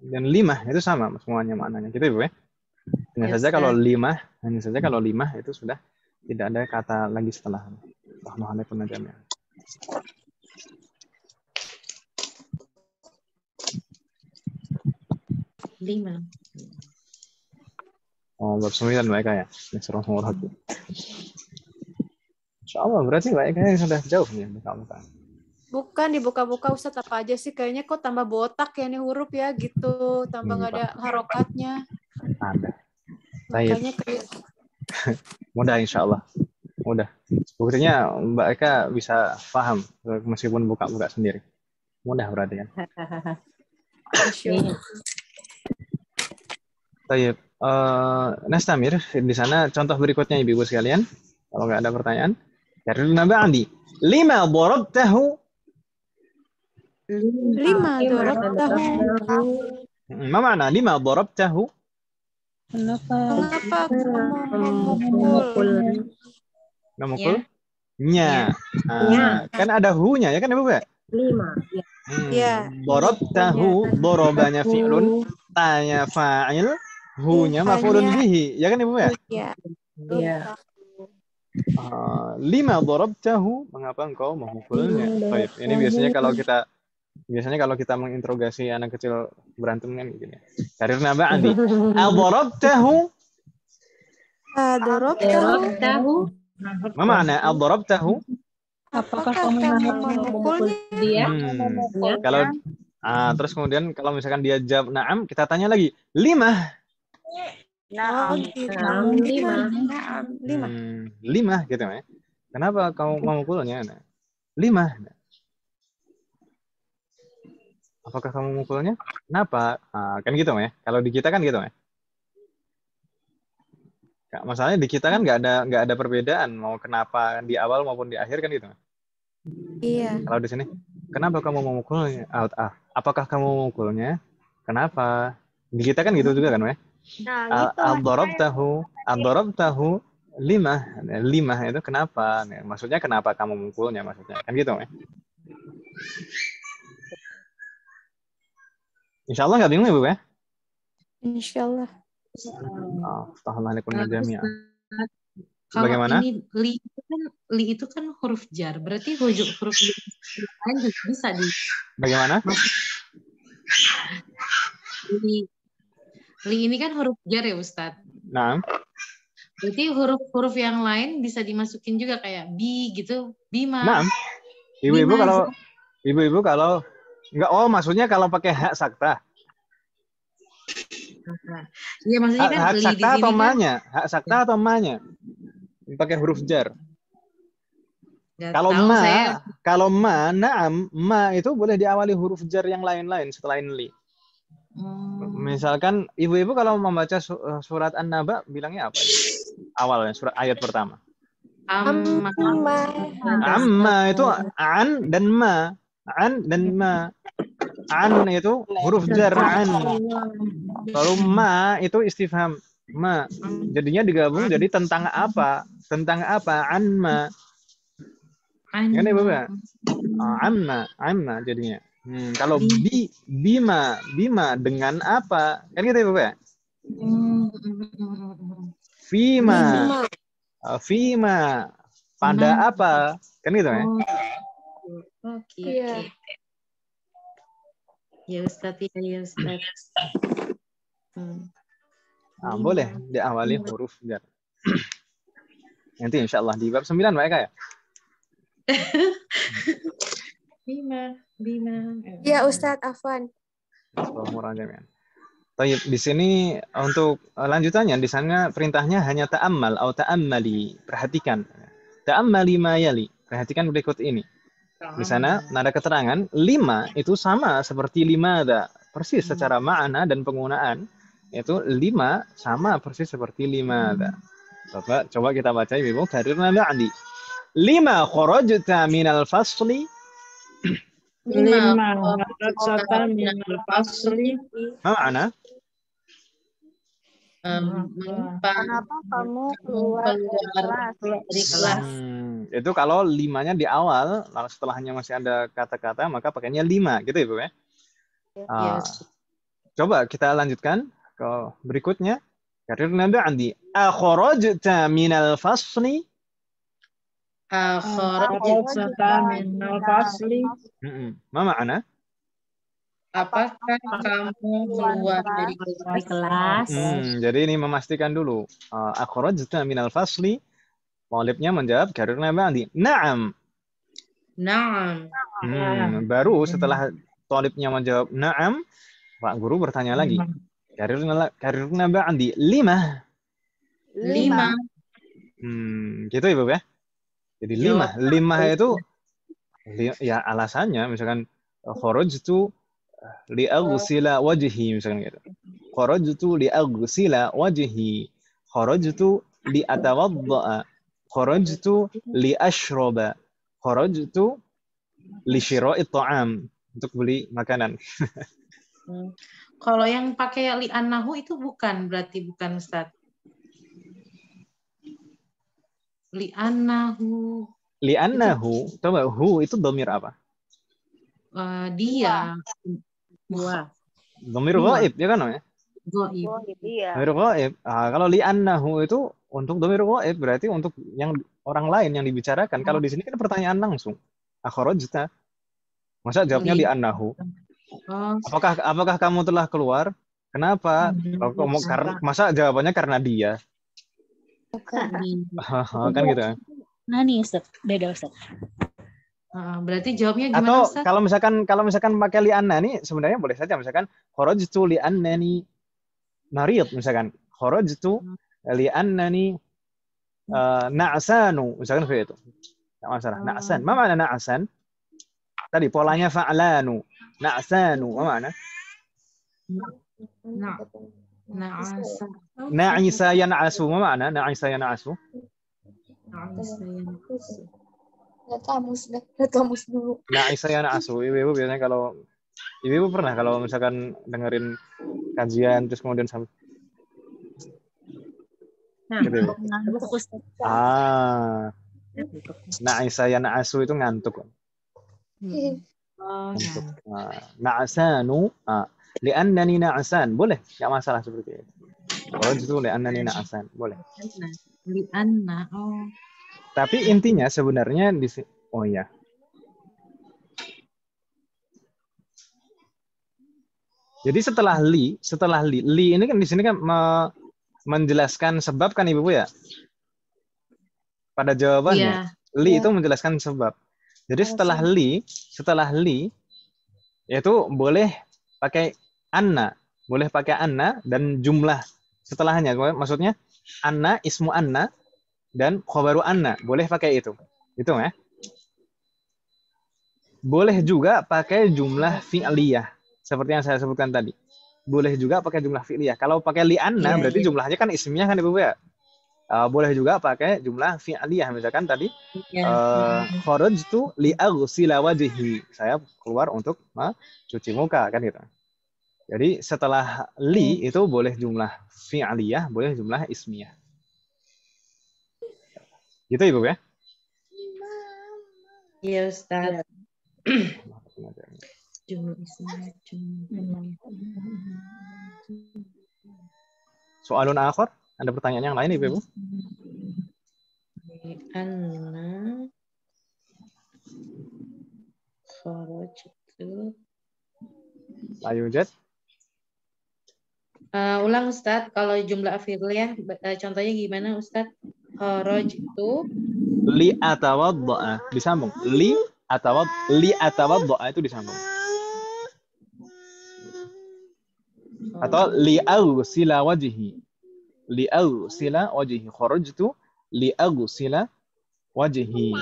S1: dan 5 itu sama semuanya maknanya. Gitu Ibu ya? Hanya saja kalau lima itu sudah tidak ada kata lagi setelah. Assalamualaikum jami'an.
S2: Lima.
S1: Oh, bab 9 Mbak Eka ya. Bismillahirrahmanirrahim. Insyaallah berarti Mbak Eka yang sudah jauh nih buka-buka.
S3: Bukan dibuka-buka Ustadz, apa aja sih? Kayaknya kok tambah botak ya nih huruf ya gitu. Tambah nggak ada harokatnya.
S1: Ada.
S3: Makanya kayak
S1: Mudah insyaallah. Mudah. Buktinya Mbak Eka bisa paham meskipun buka-buka sendiri. Mudah berarti kan. Baik. Nastamir di sana contoh berikutnya Ibu sekalian. Kalau nggak ada pertanyaan. Karena ba'di. Lima darabtahu.
S3: Lima darabtahu.
S1: Ma makna lima darabtahu?
S3: Kenapa kamu memukul?
S1: Memukul? Nya. Kan ada hu-nya ya kan Ibu?
S7: Lima.
S3: Ya.
S1: Darabtahu, darabanya fi'lun, tanya fa'il, hu-nya maf'ulun bihi. Ya kan Ibu ya?
S7: Iya.
S1: Lima darabtahu, mengapa engkau memukulnya? Baik, ini biasanya kalau kita menginterogasi anak kecil berantem kan gini. Karirna ba'di. Adarabtahu?
S3: Adarabtahu.
S1: Ma makna adarabtahu?
S7: Apakah kamu memukul dia?
S1: Kalau terus kemudian kalau misalkan dia jawab na'am, kita tanya lagi, lima. Lima gitu ya. Kenapa kamu memukulnya? Lima. Apakah kamu memukulnya? Kenapa? Kan gitu ya. Kalau di kita kan gitu ya. Masalahnya di kita kan nggak ada perbedaan mau kenapa di awal maupun di akhir kan gitu.
S3: Iya.
S1: Kalau di sini, kenapa kamu memukulnya? Apakah kamu memukulnya? Kenapa? Di kita kan gitu juga kan ya. Ad-darabtahu lima itu kenapa? Maksudnya kenapa kamu memukulnya maksudnya? Kan gitu ya. Insyaallah nggak bingung ya Bu ya?
S3: Insyaallah.
S1: Assalamualaikum jami'an.
S2: Bagaimana? Ini li itu kan huruf jar, berarti huruf lain juga bisa di.
S1: Bagaimana?
S2: Li ini kan huruf jar ya Ustadz.
S1: Nah.
S2: Berarti huruf-huruf yang lain bisa dimasukin juga kayak bi gitu, bima.
S1: Nah. Ibu-ibu kalau enggak, maksudnya kalau pakai hak sakta.
S2: Iya maksudnya kan
S1: hak sakta atau ma-nya? Hak sakta atau ma-nya? Pakai huruf jar. Kalau na'am, ma itu boleh diawali huruf jar yang lain-lain selain li. Misalkan ibu-ibu kalau membaca surat An-Naba bilangnya apa? Awalnya surat ayat pertama. Amma itu an dan ma. An dan ma. An itu huruf jar an. Lalu ma itu istifham ma. Jadinya digabung jadi tentang apa? Tentang apa? An ma. Kan Ibu ya? Amma jadinya. Kalau bima dengan apa? Kan gitu Ibu ya? Fima pada apa? Kan gitu ya?
S2: Oke. Ya Ustaz.
S1: Boleh diawali huruf jar. Nanti insyaallah di bab 9 Mbak Eka ya?
S2: Bima.
S3: Ya Ustaz, afwan.
S1: Baik, di sini untuk lanjutannya di sana perintahnya hanya ta'ammal atau ta'ammali, perhatikan. Ta'ammali ma yali, perhatikan berikut ini. Di sana nada keterangan 5 itu sama seperti limada, persis secara makna dan penggunaan. Itu 5 sama persis seperti limada. Coba kita baca Ibu karirna ba'di. 5 kharajta minal fasli.
S5: 5 kharajta minal fasli.
S1: Mana?
S8: Kenapa kamu keluar dari kelas?
S1: Itu kalau 5-nya di awal, lalu setelahnya masih ada kata-kata, maka pakainya 5, gitu Ibu ya. Coba kita lanjutkan ke berikutnya. Karirna ba'di. Akhrajta minal fasli.
S5: Akhrajta minal fasli.
S1: Ma ma'ana?
S2: Apakah kamu keluar dari kelas?
S1: Jadi ini memastikan dulu. Akhrajta minal fasli. Talibnya menjawab karirna ba'di. Na'am.
S2: Naam.
S1: Baru setelah talibnya menjawab na'am, Pak Guru bertanya lagi. Karirna ba'di. Lima. Gitu Ibu ya. Jadi lima itu ya alasannya misalkan kharajtu li'aghsila wajhi misalkan gitu. Kharajtu li'aghsila wajhi. Kharajtu li'atawadda'a. Kharajtu li'ashraba. Kharajtu li syira'i ta'am, untuk beli makanan.
S2: Kalau yang pakai li'annahu itu berarti bukan Ustaz. Li'annahu, coba hu itu dhamir apa? Dia. Dhamir ghaib ya kan namanya? Ghaib. Dhamir ghaib. Kalau li'annahu itu untuk dhamir ghaib, berarti untuk yang orang lain yang dibicarakan. Kalau di sini kan pertanyaan langsung. Akhrajta. Masa jawabnya li'annahu? Apakah kamu telah keluar? Kenapa? Masa jawabannya karena dia? Kan gitu kan?
S4: Nah nih Ustaz, beda Ustaz.
S2: Berarti jawabnya gimana Ustaz?
S1: Atau kalau misalkan pakai li'anna nih sebenarnya boleh saja, misalkan kharajtu li'annani marid, misalkan kharajtu li'annani na'sanu, misalkan seperti itu. Enggak masalah. Na'san. Ma makna na'san? Tadi polanya fa'lanu. Na'sanu, ma makna? Na'isa yan'asu, ma makna? Na'isa yan'asu.
S6: Kamus dulu.
S1: Na'isa yan'asu. Ibu biasanya kalau ibu pernah kalau misalkan dengerin kajian terus kemudian sampai gitu. Na'isa yan'asu itu ngantuk. Ngantuk. Na'sanu, li'annani na'san. Boleh, enggak masalah seperti itu. Kalau itu li'annani na'san, boleh.
S2: Li'anna.
S1: Tapi intinya sebenarnya di ya. Jadi setelah li ini kan di sini kan menjelaskan sebab kan Ibu ya? Pada jawabannya. Yeah. Li itu menjelaskan sebab. Jadi setelah li yaitu boleh pakai anna, dan jumlah setelahnya. Maksudnya anna, ismu anna dan khobaru anna, boleh pakai itu. Itu ya. Boleh juga pakai jumlah fi'liyah seperti yang saya sebutkan tadi. Boleh juga pakai jumlah fi'liyah. Kalau pakai li anna berarti jumlahnya kan ismiyah kan Ibu ya. Boleh juga pakai jumlah fi'liyah, misalkan tadi kharajtu li'aghsila wajhi, saya keluar untuk mencuci muka kan gitu. Jadi setelah li itu boleh jumlah fi'liyah, boleh jumlah ismiyah. Gitu Ibu ya?
S2: Iya Ustaz.
S1: Soalun akhir? Ada pertanyaan yang lain Ibu?
S2: Anna kharajtu.
S1: Ayo Jet.
S2: Ulang Ustaz, kalau jumlah fi'liyah contohnya gimana Ustaz? Kharajtu
S1: li atawadda'a, disambung. Li atawadda'a itu disambung. Atau li aghsila wajhi. Li aghsila wajhi. Kharajtu li aghsila wajhi.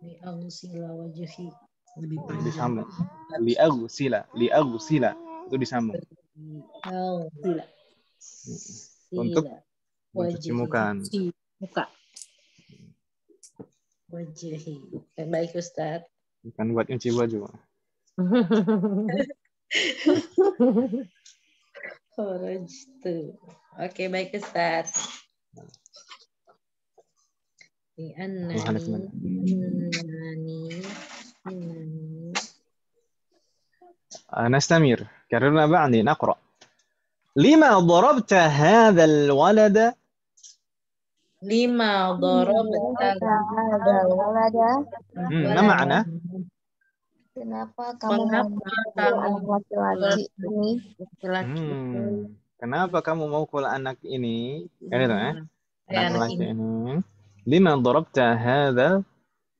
S2: Li aghsila wajhi. Lebih panjang.
S1: Disambung. Li aghsila itu disambung. Untuk mencuci muka.
S2: Wajhi. Baik Ustaz.
S1: Bukan buat nyuci baju.
S2: Kharajtu. Oke, baik Ustaz.
S1: نستمر كررنا بعد نقرأ Lima darabta hadzal walada.
S2: Lima darabta
S6: hadzal walada.
S1: Ma ma'na?
S6: Kenapa kamu anak laki-laki ini?
S1: Kenapa kamu mau pukul anak ini? Kan itu anak laki ini. Lima darabta hadzal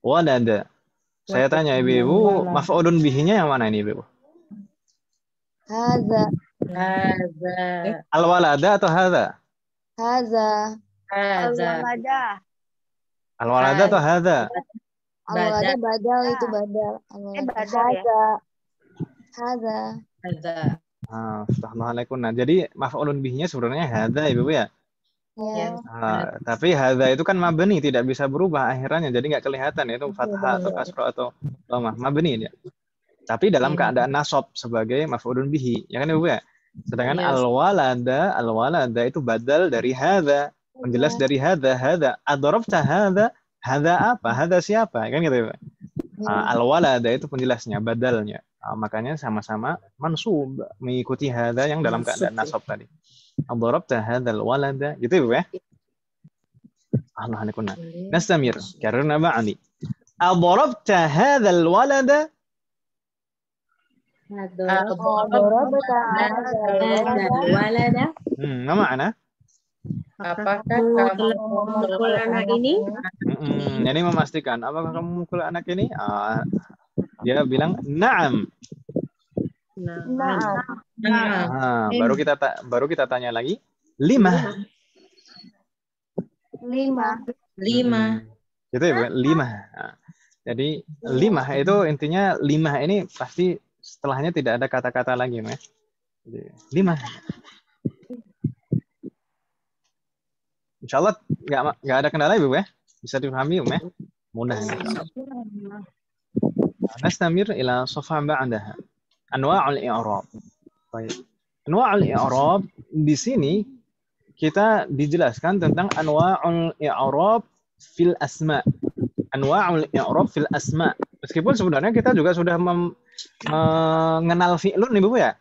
S1: walada. Saya tanya ibu-ibu, maf'ulun bihinya yang mana ini ibu?
S6: Hadza.
S1: Al-walada atau hadza?
S6: Hadza.
S8: Al-walada.
S1: Al-walada atau hadza?
S6: Al-walada badal itu badal.
S8: Badal ya.
S6: Hadza.
S1: Astagfirullahaladzim. Nah, jadi maf'ulun bihinya sebenarnya hadza ibu ya.
S6: Ya.
S1: Tapi hadza itu kan mabni, tidak bisa berubah akhirannya, jadi nggak kelihatan itu fathah atau kasrah atau dhammah, mabni dia. Tapi dalam keadaan nasab sebagai maf'ulun bihi, ya kan ibu ya. Sedangkan al-walada itu badal dari hadza, penjelas dari hadza. Adarabta hadza apa? Hadza siapa? Kan gitu ya. Al-walada itu penjelasnya, badalnya. Makanya sama-sama mansub mengikuti hadza yang dalam keadaan nasab tadi. Adarabta hadzal walada, gitu ibu ya. Allah akunna. Nastamir. Karena ba'di. Adarabta hadzal walada.
S6: Adarabta hadzal walada.
S1: Ma ma'na?
S2: Apakah kamu memukul anak ini?
S1: Jadi memastikan apakah kamu memukul anak ini? Dia bilang na'am. Baru kita tanya lagi. Lima. Gitu ya, Bu? 5. Nah, jadi 5 itu intinya 5 ini pasti setelahnya tidak ada kata-kata lagi, ya. Jadi, 5. Insya Allah nggak ada kendala ibu ya, bisa dipahami ya, mudah. Nastamir ila safha ba'daha. Anwa'ul i'rab. Baik. Anwa'ul i'rab di sini kita dijelaskan tentang anwa'ul i'rab fil asma. Anwa'ul i'rab fil asma. Meskipun sebenarnya kita juga sudah mengenal fi'lun nih Bu ya.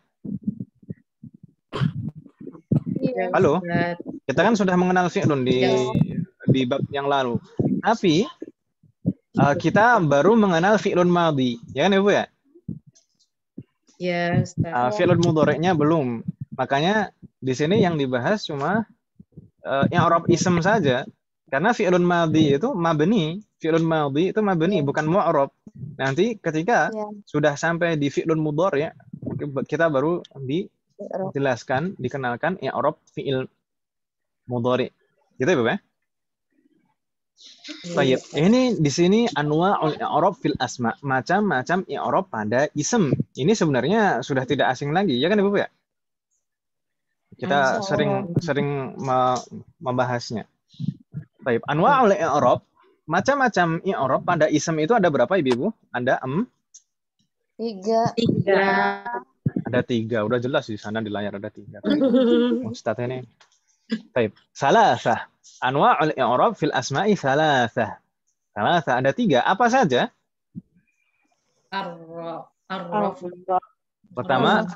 S1: Halo. Kita kan sudah mengenal fi'lun di bab yang lalu. Tapi kita baru mengenal fi'lun madhi. Ya kan Ibu ya?
S2: Ya,
S1: fi'lun mudhari'nya belum. Makanya di sini yang dibahas cuma i'rab ism saja. Karena fi'lun madhi itu mabni. Fi'lun madhi itu mabni, bukan mu'rab. Nanti ketika sudah sampai di fi'lun mudhari' kita baru dijelaskan, dikenalkan i'rab fi'il mudhari'. Gitu ya, Bu ya? Baik, ini di sini anwa'ul i'rab fil asma, macam-macam i'rab pada ism. Ini sebenarnya sudah tidak asing lagi, ya kan Ibu ya? Kita sering membahasnya. Baik, anwa'ul i'rab, macam-macam i'rab pada ism itu ada berapa Ibu? Ada
S6: 3.
S1: Ada 3, udah jelas di sana di layar ada 3. Ustaz ini. Baik, salasah. Anwa'ul i'rab fil asma'i salasah. Salasah ada 3. Apa saja? Pertama,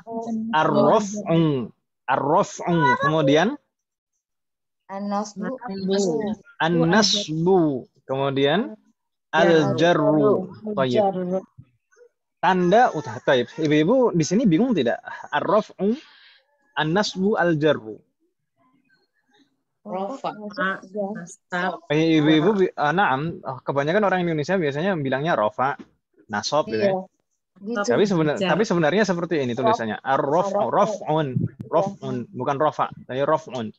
S1: ar-raf'u. Ar-raf'u. Kemudian an-nasbu. Kemudian al-jarru. Baik. Tanda taib. Ibu-ibu di sini bingung tidak? Ar-raf'u, an-nasbu, al-jarru. Ibu-ibu, na'am, kebanyakan orang Indonesia biasanya bilangnya rofa, nasab gitu ya. Tapi sebenarnya seperti ini tulisannya. Ar-raf'u, raf'un, bukan rofa, tapi raf'un.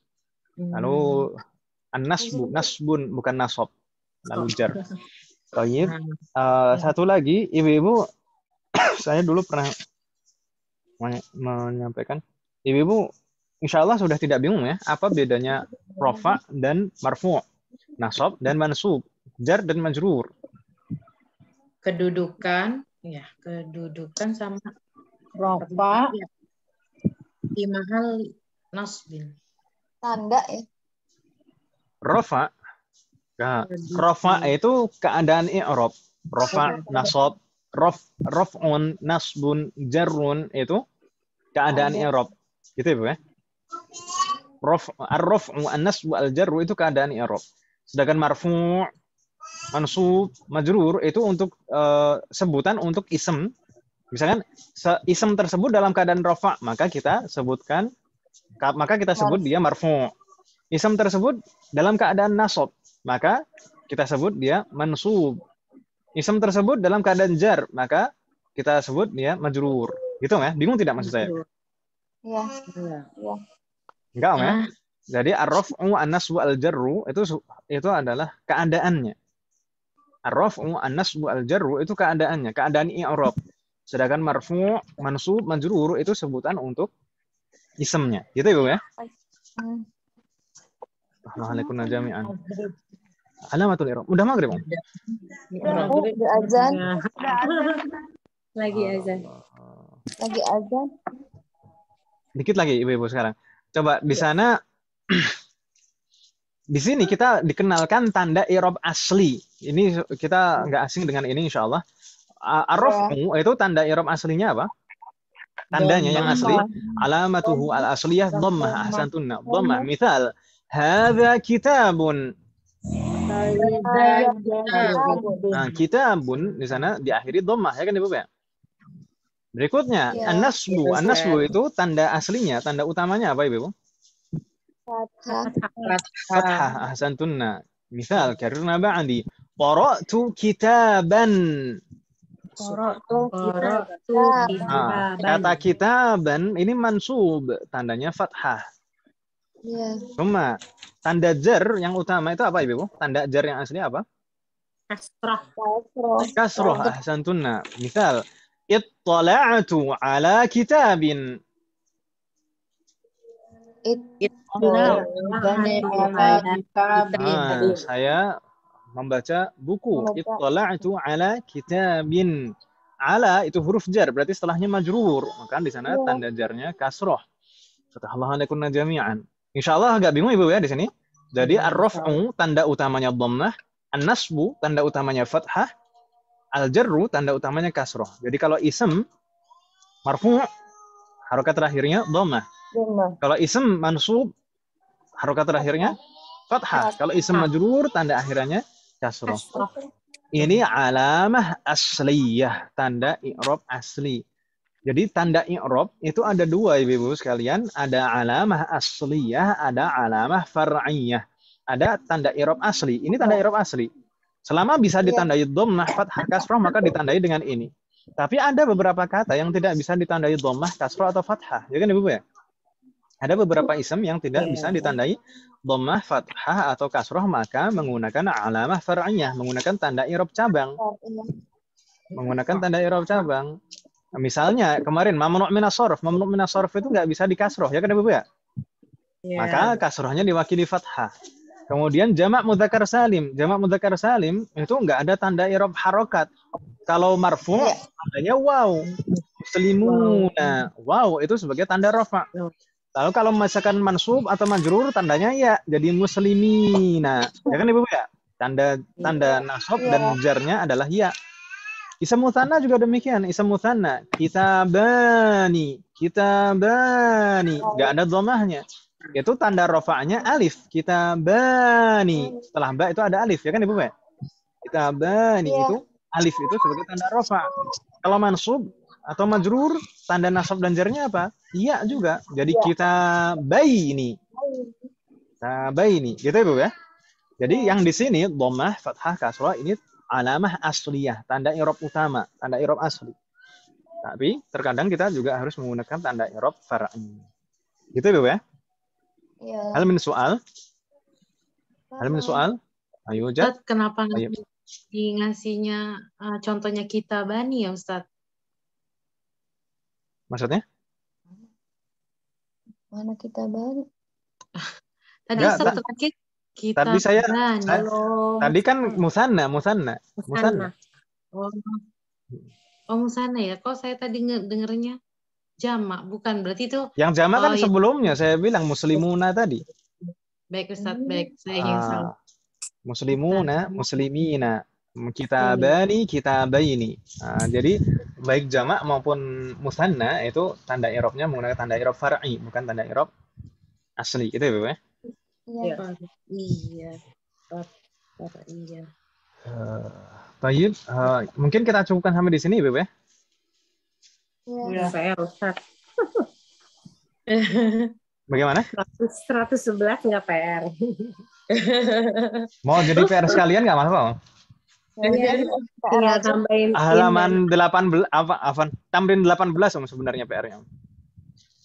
S1: Lalu an-nasbu, nasbun, bukan nasab. Lalu jar. Baik. Satu lagi, ibu-ibu, saya dulu pernah menyampaikan, ibu-ibu insya Allah sudah tidak bingung ya, apa bedanya rofa dan marfu', nasab dan mansub, jar dan majrur.
S2: Kedudukan sama rofa di mahal nasbin.
S6: Tanda ya.
S1: Rofa, rofa itu keadaan i'rab. Rofa, nasab, raf'un, nasbun, jarrun itu keadaan i'rab. Gitu ya Bu ya? Ar-raf'u, an-nasbu, al-jarru itu keadaan i'rab. Sedangkan marfu', mansub, majrur itu untuk sebutan untuk ism. Misalkan ism tersebut dalam keadaan rafa', maka kita sebut dia marfu'. Ism tersebut dalam keadaan nasab, maka kita sebut dia mansub. Ism tersebut dalam keadaan jar, maka kita sebut dia majrur. Gitu ya? Bingung tidak maksud saya?
S6: Iya.
S1: Enggak, ya? Jadi ar-raf'u, an-nasbu, al-jarru itu adalah keadaannya. Ar-raf'u, an-nasbu, al-jarru itu keadaannya, keadaan i'rab. Sedangkan marfu', mansub, majrur itu sebutan untuk isimnya. Gitu Ibu ya? Assalamualaikum jami'an. Alamatul i'rab. Udah maghrib, Om?
S6: Udah azan.
S3: Lagi azan.
S6: Lagi azan.
S1: Dikit lagi Ibu-ibu sekarang. Coba di sana di sini kita dikenalkan tanda i'rab asli. Ini kita nggak asing dengan ini insyaallah. Ar-raf'u itu tanda i'rab aslinya apa? Tandanya yang asli alamatuhu al-asliyah dhammah ahsantunna. Dhammah misal hadza kitabun. Nah, kitabun di sana diakhiri dhammah ya kan Ibu ya? Berikutnya an-nasbu. An-nasbu itu tanda aslinya, tanda utamanya apa Ibu? Fathah. Ahsantunna. Misal karena ba'di qara'tu kitaban. Kata kitaban ini mansub, tandanya fathah. Cuma tanda jar yang utama itu apa Ibu? Tanda jar yang asli apa? Kasrah. Ahsantunna. Misal ittala'tu ala kitabin. Saya membaca buku. Ittala'tu ala kitabin. Ala itu huruf jar, berarti setelahnya majrur. Maka di sana tanda jarnya kasrah. Fatahallahu jami'an. Insyaallah agak bingung Ibu ya di sini. Jadi ar-raf'u tanda utamanya dhammah, an-nasbu tanda utamanya fathah, al-jarru tanda utamanya kasrah. Jadi kalau ism marfu' harokat terakhirnya dhammah. Kalau ism mansub harokat terakhirnya fathah. Kalau ism majrur tanda akhirnya kasrah. Ini alamah asliyah, tanda i'rab asli. Jadi tanda i'rab itu ada dua Ibu sekalian, ada alamah asliyah, ada alamah far'iyah. Ada tanda i'rab asli. Ini tanda i'rab asli. Selama bisa ditandai dhammah, fathah, kasrah maka ditandai dengan ini. Tapi ada beberapa kata yang tidak bisa ditandai dhammah, kasrah atau fathah. Ya kan Ibu ya? Ada beberapa ism yang tidak bisa ditandai dhammah, fathah atau kasrah maka menggunakan alamah far'iyah, menggunakan tanda i'rab cabang. Menggunakan tanda i'rab cabang. Misalnya kemarin mamnu' minas sharf, mamnu' minas sharf itu nggak bisa dikasroh ya kan Ibu ya? Maka kasrohnya diwakili fathah. Kemudian jamak mudzakkar salim itu nggak ada tanda i'rab harokat. Kalau marfu' tandanya waw. Muslimuna. Waw itu sebagai tanda rafa'. Lalu kalau misalkan mansub atau majrur tandanya ya jadi muslimina. Ya kan Ibu ya? Tanda nasab dan jarnya adalah ya. Ism mutsanna juga demikian. Ism mutsanna kitabani, enggak ada dhammahnya. Itu tanda rafa'nya alif. Kitabani. Setelah ba itu ada alif, ya kan Ibu ya? Kitabani itu alif itu sebagai tanda rafa'. Kalau mansub atau majrur, tanda nasab dan jarnya apa? Iya juga. Jadi kitabaini. Kitabaini. Gitu Ibu ya? Jadi yang di sini dhammah, fathah, kasrah ini alamah asliyah, tanda i'rab utama, tanda i'rab asli. Tapi terkadang kita juga harus menggunakan tanda i'rab far'i. Gitu Ibu ya? Hal min soal? Ayo Jad.
S2: Kenapa ngasihnya contohnya kitabani ya Ustaz?
S1: Maksudnya?
S6: Mana kitabani?
S2: Tadi Ustaz terakhir kita
S1: tadi tadi kan musanna.
S2: Oh musanna ya. Kok saya tadi dengernya jamak, bukan berarti itu.
S1: Yang jamak kan sebelumnya saya bilang muslimuna tadi.
S2: Baik Ustaz, baik. Saya yang salah.
S1: Muslimuna, muslimina, kitabani, kitabaini. Jadi baik jamak maupun musanna itu tanda i'rabnya menggunakan tanda i'rab far'i, bukan tanda i'rab asli gitu ya Ibu ya.
S6: Iya.
S7: Iya. Iya.
S1: Baik, mungkin kita cukupkan sampai di sini Ibu ya.
S7: Iya. Saya Ustaz.
S1: Bagaimana?
S7: 111 nggak PR.
S1: Mau jadi PR sekalian nggak Mas?
S7: Tinggal tambahin
S1: halaman 18 apa tamrin 18 sebenarnya PR-nya.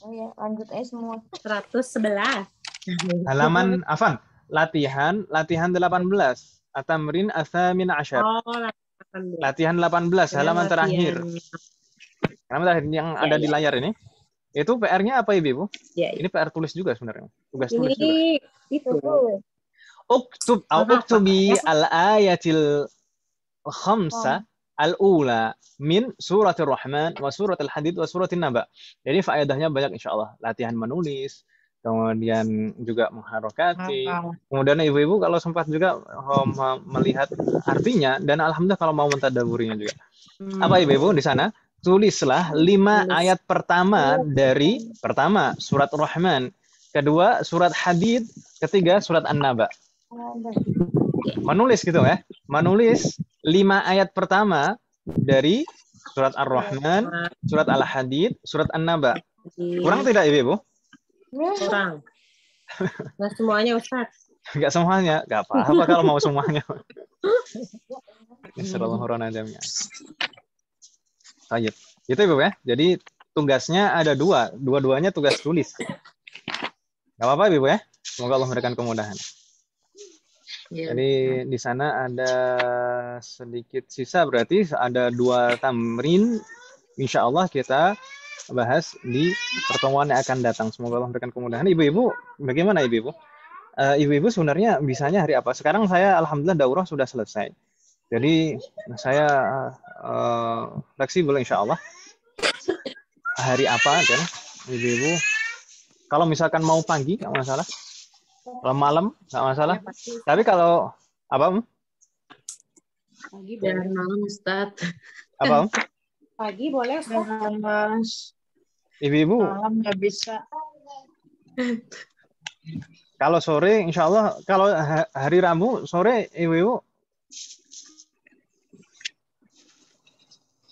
S6: Oh ya, lanjut aja semua.
S7: 111.
S1: Halaman latihan 18. At-tamrin ats-tsamin asyar. Latihan 18 halaman terakhir. Halaman terakhir yang ada di layar ini. Itu PR-nya apa Ibu?
S7: Ya,
S1: ini PR tulis juga sebenarnya. Tugas tulis juga.
S7: Itu.
S1: Uktubi al-ayatil khamsa al-ula min suratul Rahman wa suratul Hadid wa suratul Naba. Jadi faedahnya banyak insyaallah. Latihan menulis, kemudian juga mengharokati. Kemudian ibu-ibu kalau sempat juga melihat artinya dan alhamdulillah kalau mau mentadaburinya juga. Apa ibu-ibu di sana? Tulislah 5 ayat pertama dari pertama surat Rahman, kedua surat Hadid, ketiga surat An-Naba. Menulis gitu ya. Menulis 5 ayat pertama dari surat Ar-Rahman, surat Al-Hadid, surat An-Naba. Kurang tidak Ibu?
S7: Kurang. Nggak semuanya Ustaz.
S1: Nggak semuanya. Nggak apa-apa kalau mau semuanya. Bismillahirrahmanirrahim. Baik. Itu Ibu ya. Jadi tugasnya ada dua-duanya tugas tulis. Nggak apa-apa Ibu ya. Semoga Allah memberikan kemudahan.
S7: Ya.
S1: Jadi di sana ada sedikit sisa berarti ada 2 tamrin. Insya Allah kita bahas di pertemuan yang akan datang. Semoga Allah memberikan kemudahan. Ibu-ibu, bagaimana Ibu-ibu? Ibu-ibu sebenarnya bisanya hari apa? Sekarang saya alhamdulillah daurah sudah selesai. Jadi saya fleksibel insya Allah. Hari apa kan? Ibu-ibu. Kalau misalkan mau pagi nggak masalah. Kalau malam nggak masalah. Tapi kalau apa?
S7: Pagi dan malam Ustaz.
S1: Apa?
S7: Pagi boleh Ustaz.
S1: Ibu-ibu.
S5: Malam nggak bisa.
S1: Kalau sore, insya Allah. Kalau hari Rabu sore, ibu-ibu.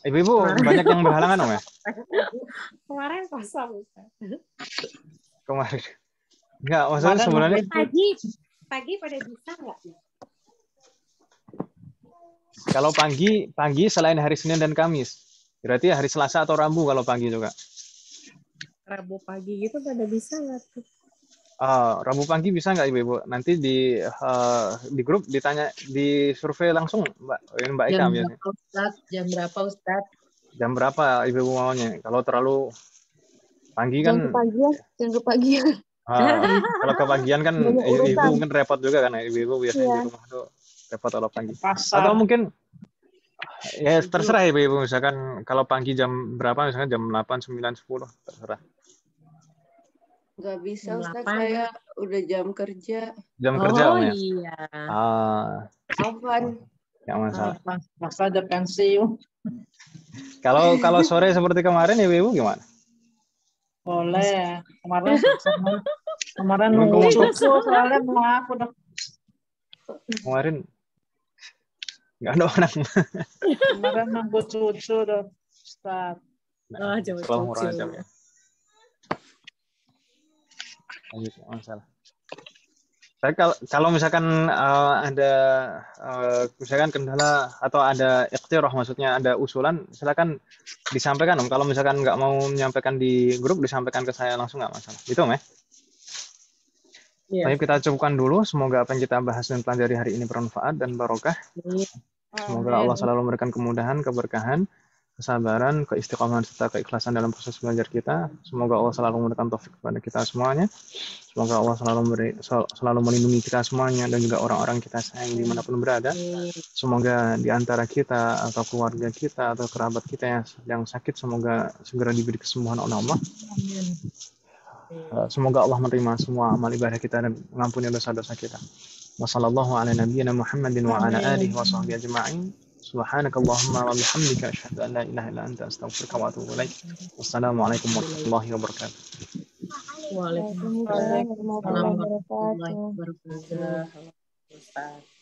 S1: Ibu-ibu banyak yang berhalangan Om ya?
S7: Kemarin kosong Ustaz.
S1: Kemarin. Enggak, maksudnya sebenarnya
S7: pagi pada bisa nggak?
S1: Kalau pagi selain hari Senin dan Kamis. Berarti hari Selasa atau Rabu kalau pagi juga.
S7: Rabu pagi gitu pada bisa nggak tuh?
S1: Rabu pagi bisa nggak Ibu? Nanti di grup ditanya, di survei langsung Mbak Eka biasanya.
S7: Jam berapa Ustaz?
S1: Jam berapa Ibu maunya? Kalau terlalu pagi kan.
S6: Jam kepagian.
S1: Kalau kepagian kan ibu mungkin repot juga kan, ibu biasanya di rumah tuh repot kalau pagi. Atau mungkin ya terserah ibu misalkan kalau pagi jam berapa, misalkan jam 8, 9, 10 terserah.
S9: Nggak bisa Ustaz, saya udah jam kerja.
S1: Jam kerja Om ya?
S7: Iya.
S9: Kapan?
S1: Nggak masalah.
S5: Masa ada pensiun.
S1: Kalau sore seperti kemarin ibu gimana?
S5: Boleh. Kemarin nunggu cucu soalnya mau aku udah.
S1: Kemarin nggak ada orang.
S5: Kemarin nunggu cucu udah Ustaz.
S1: Cucu. Ya. Lanjut, masalah. Tapi kalau misalkan ada misalkan kendala atau ada ikhtirah, maksudnya ada usulan, silakan disampaikan Om. Kalau misalkan nggak mau menyampaikan di grup, disampaikan ke saya langsung nggak masalah. Itu Om ya? Baik, kita cukupkan dulu. Semoga apa yang kita bahas dan pelajari hari ini bermanfaat dan barokah. Semoga Allah selalu memberikan kemudahan, keberkahan, kesabaran, keistiqomahan serta keikhlasan dalam proses belajar kita. Semoga Allah selalu memberikan taufik kepada kita semuanya. Semoga Allah selalu melindungi kita semuanya dan juga orang-orang kita sayang dimanapun berada. Semoga di antara kita atau keluarga kita atau kerabat kita yang sakit, semoga segera diberi kesembuhan oleh Allah. Semoga Allah menerima semua amal ibadah kita dan mengampuni dosa-dosa kita. Wassallallahu ala nabiyyina Muhammadin wa ala alihi wa sahbihi ajma'in. Subhanakallahumma wa bihamdika asyhadu an la ilaha illa anta astaghfiruka wa atubu ilaik. Wassalamualaikum warahmatullahi wabarakatuh.
S7: Waalaikumsalam warahmatullahi wabarakatuh. Ustaz.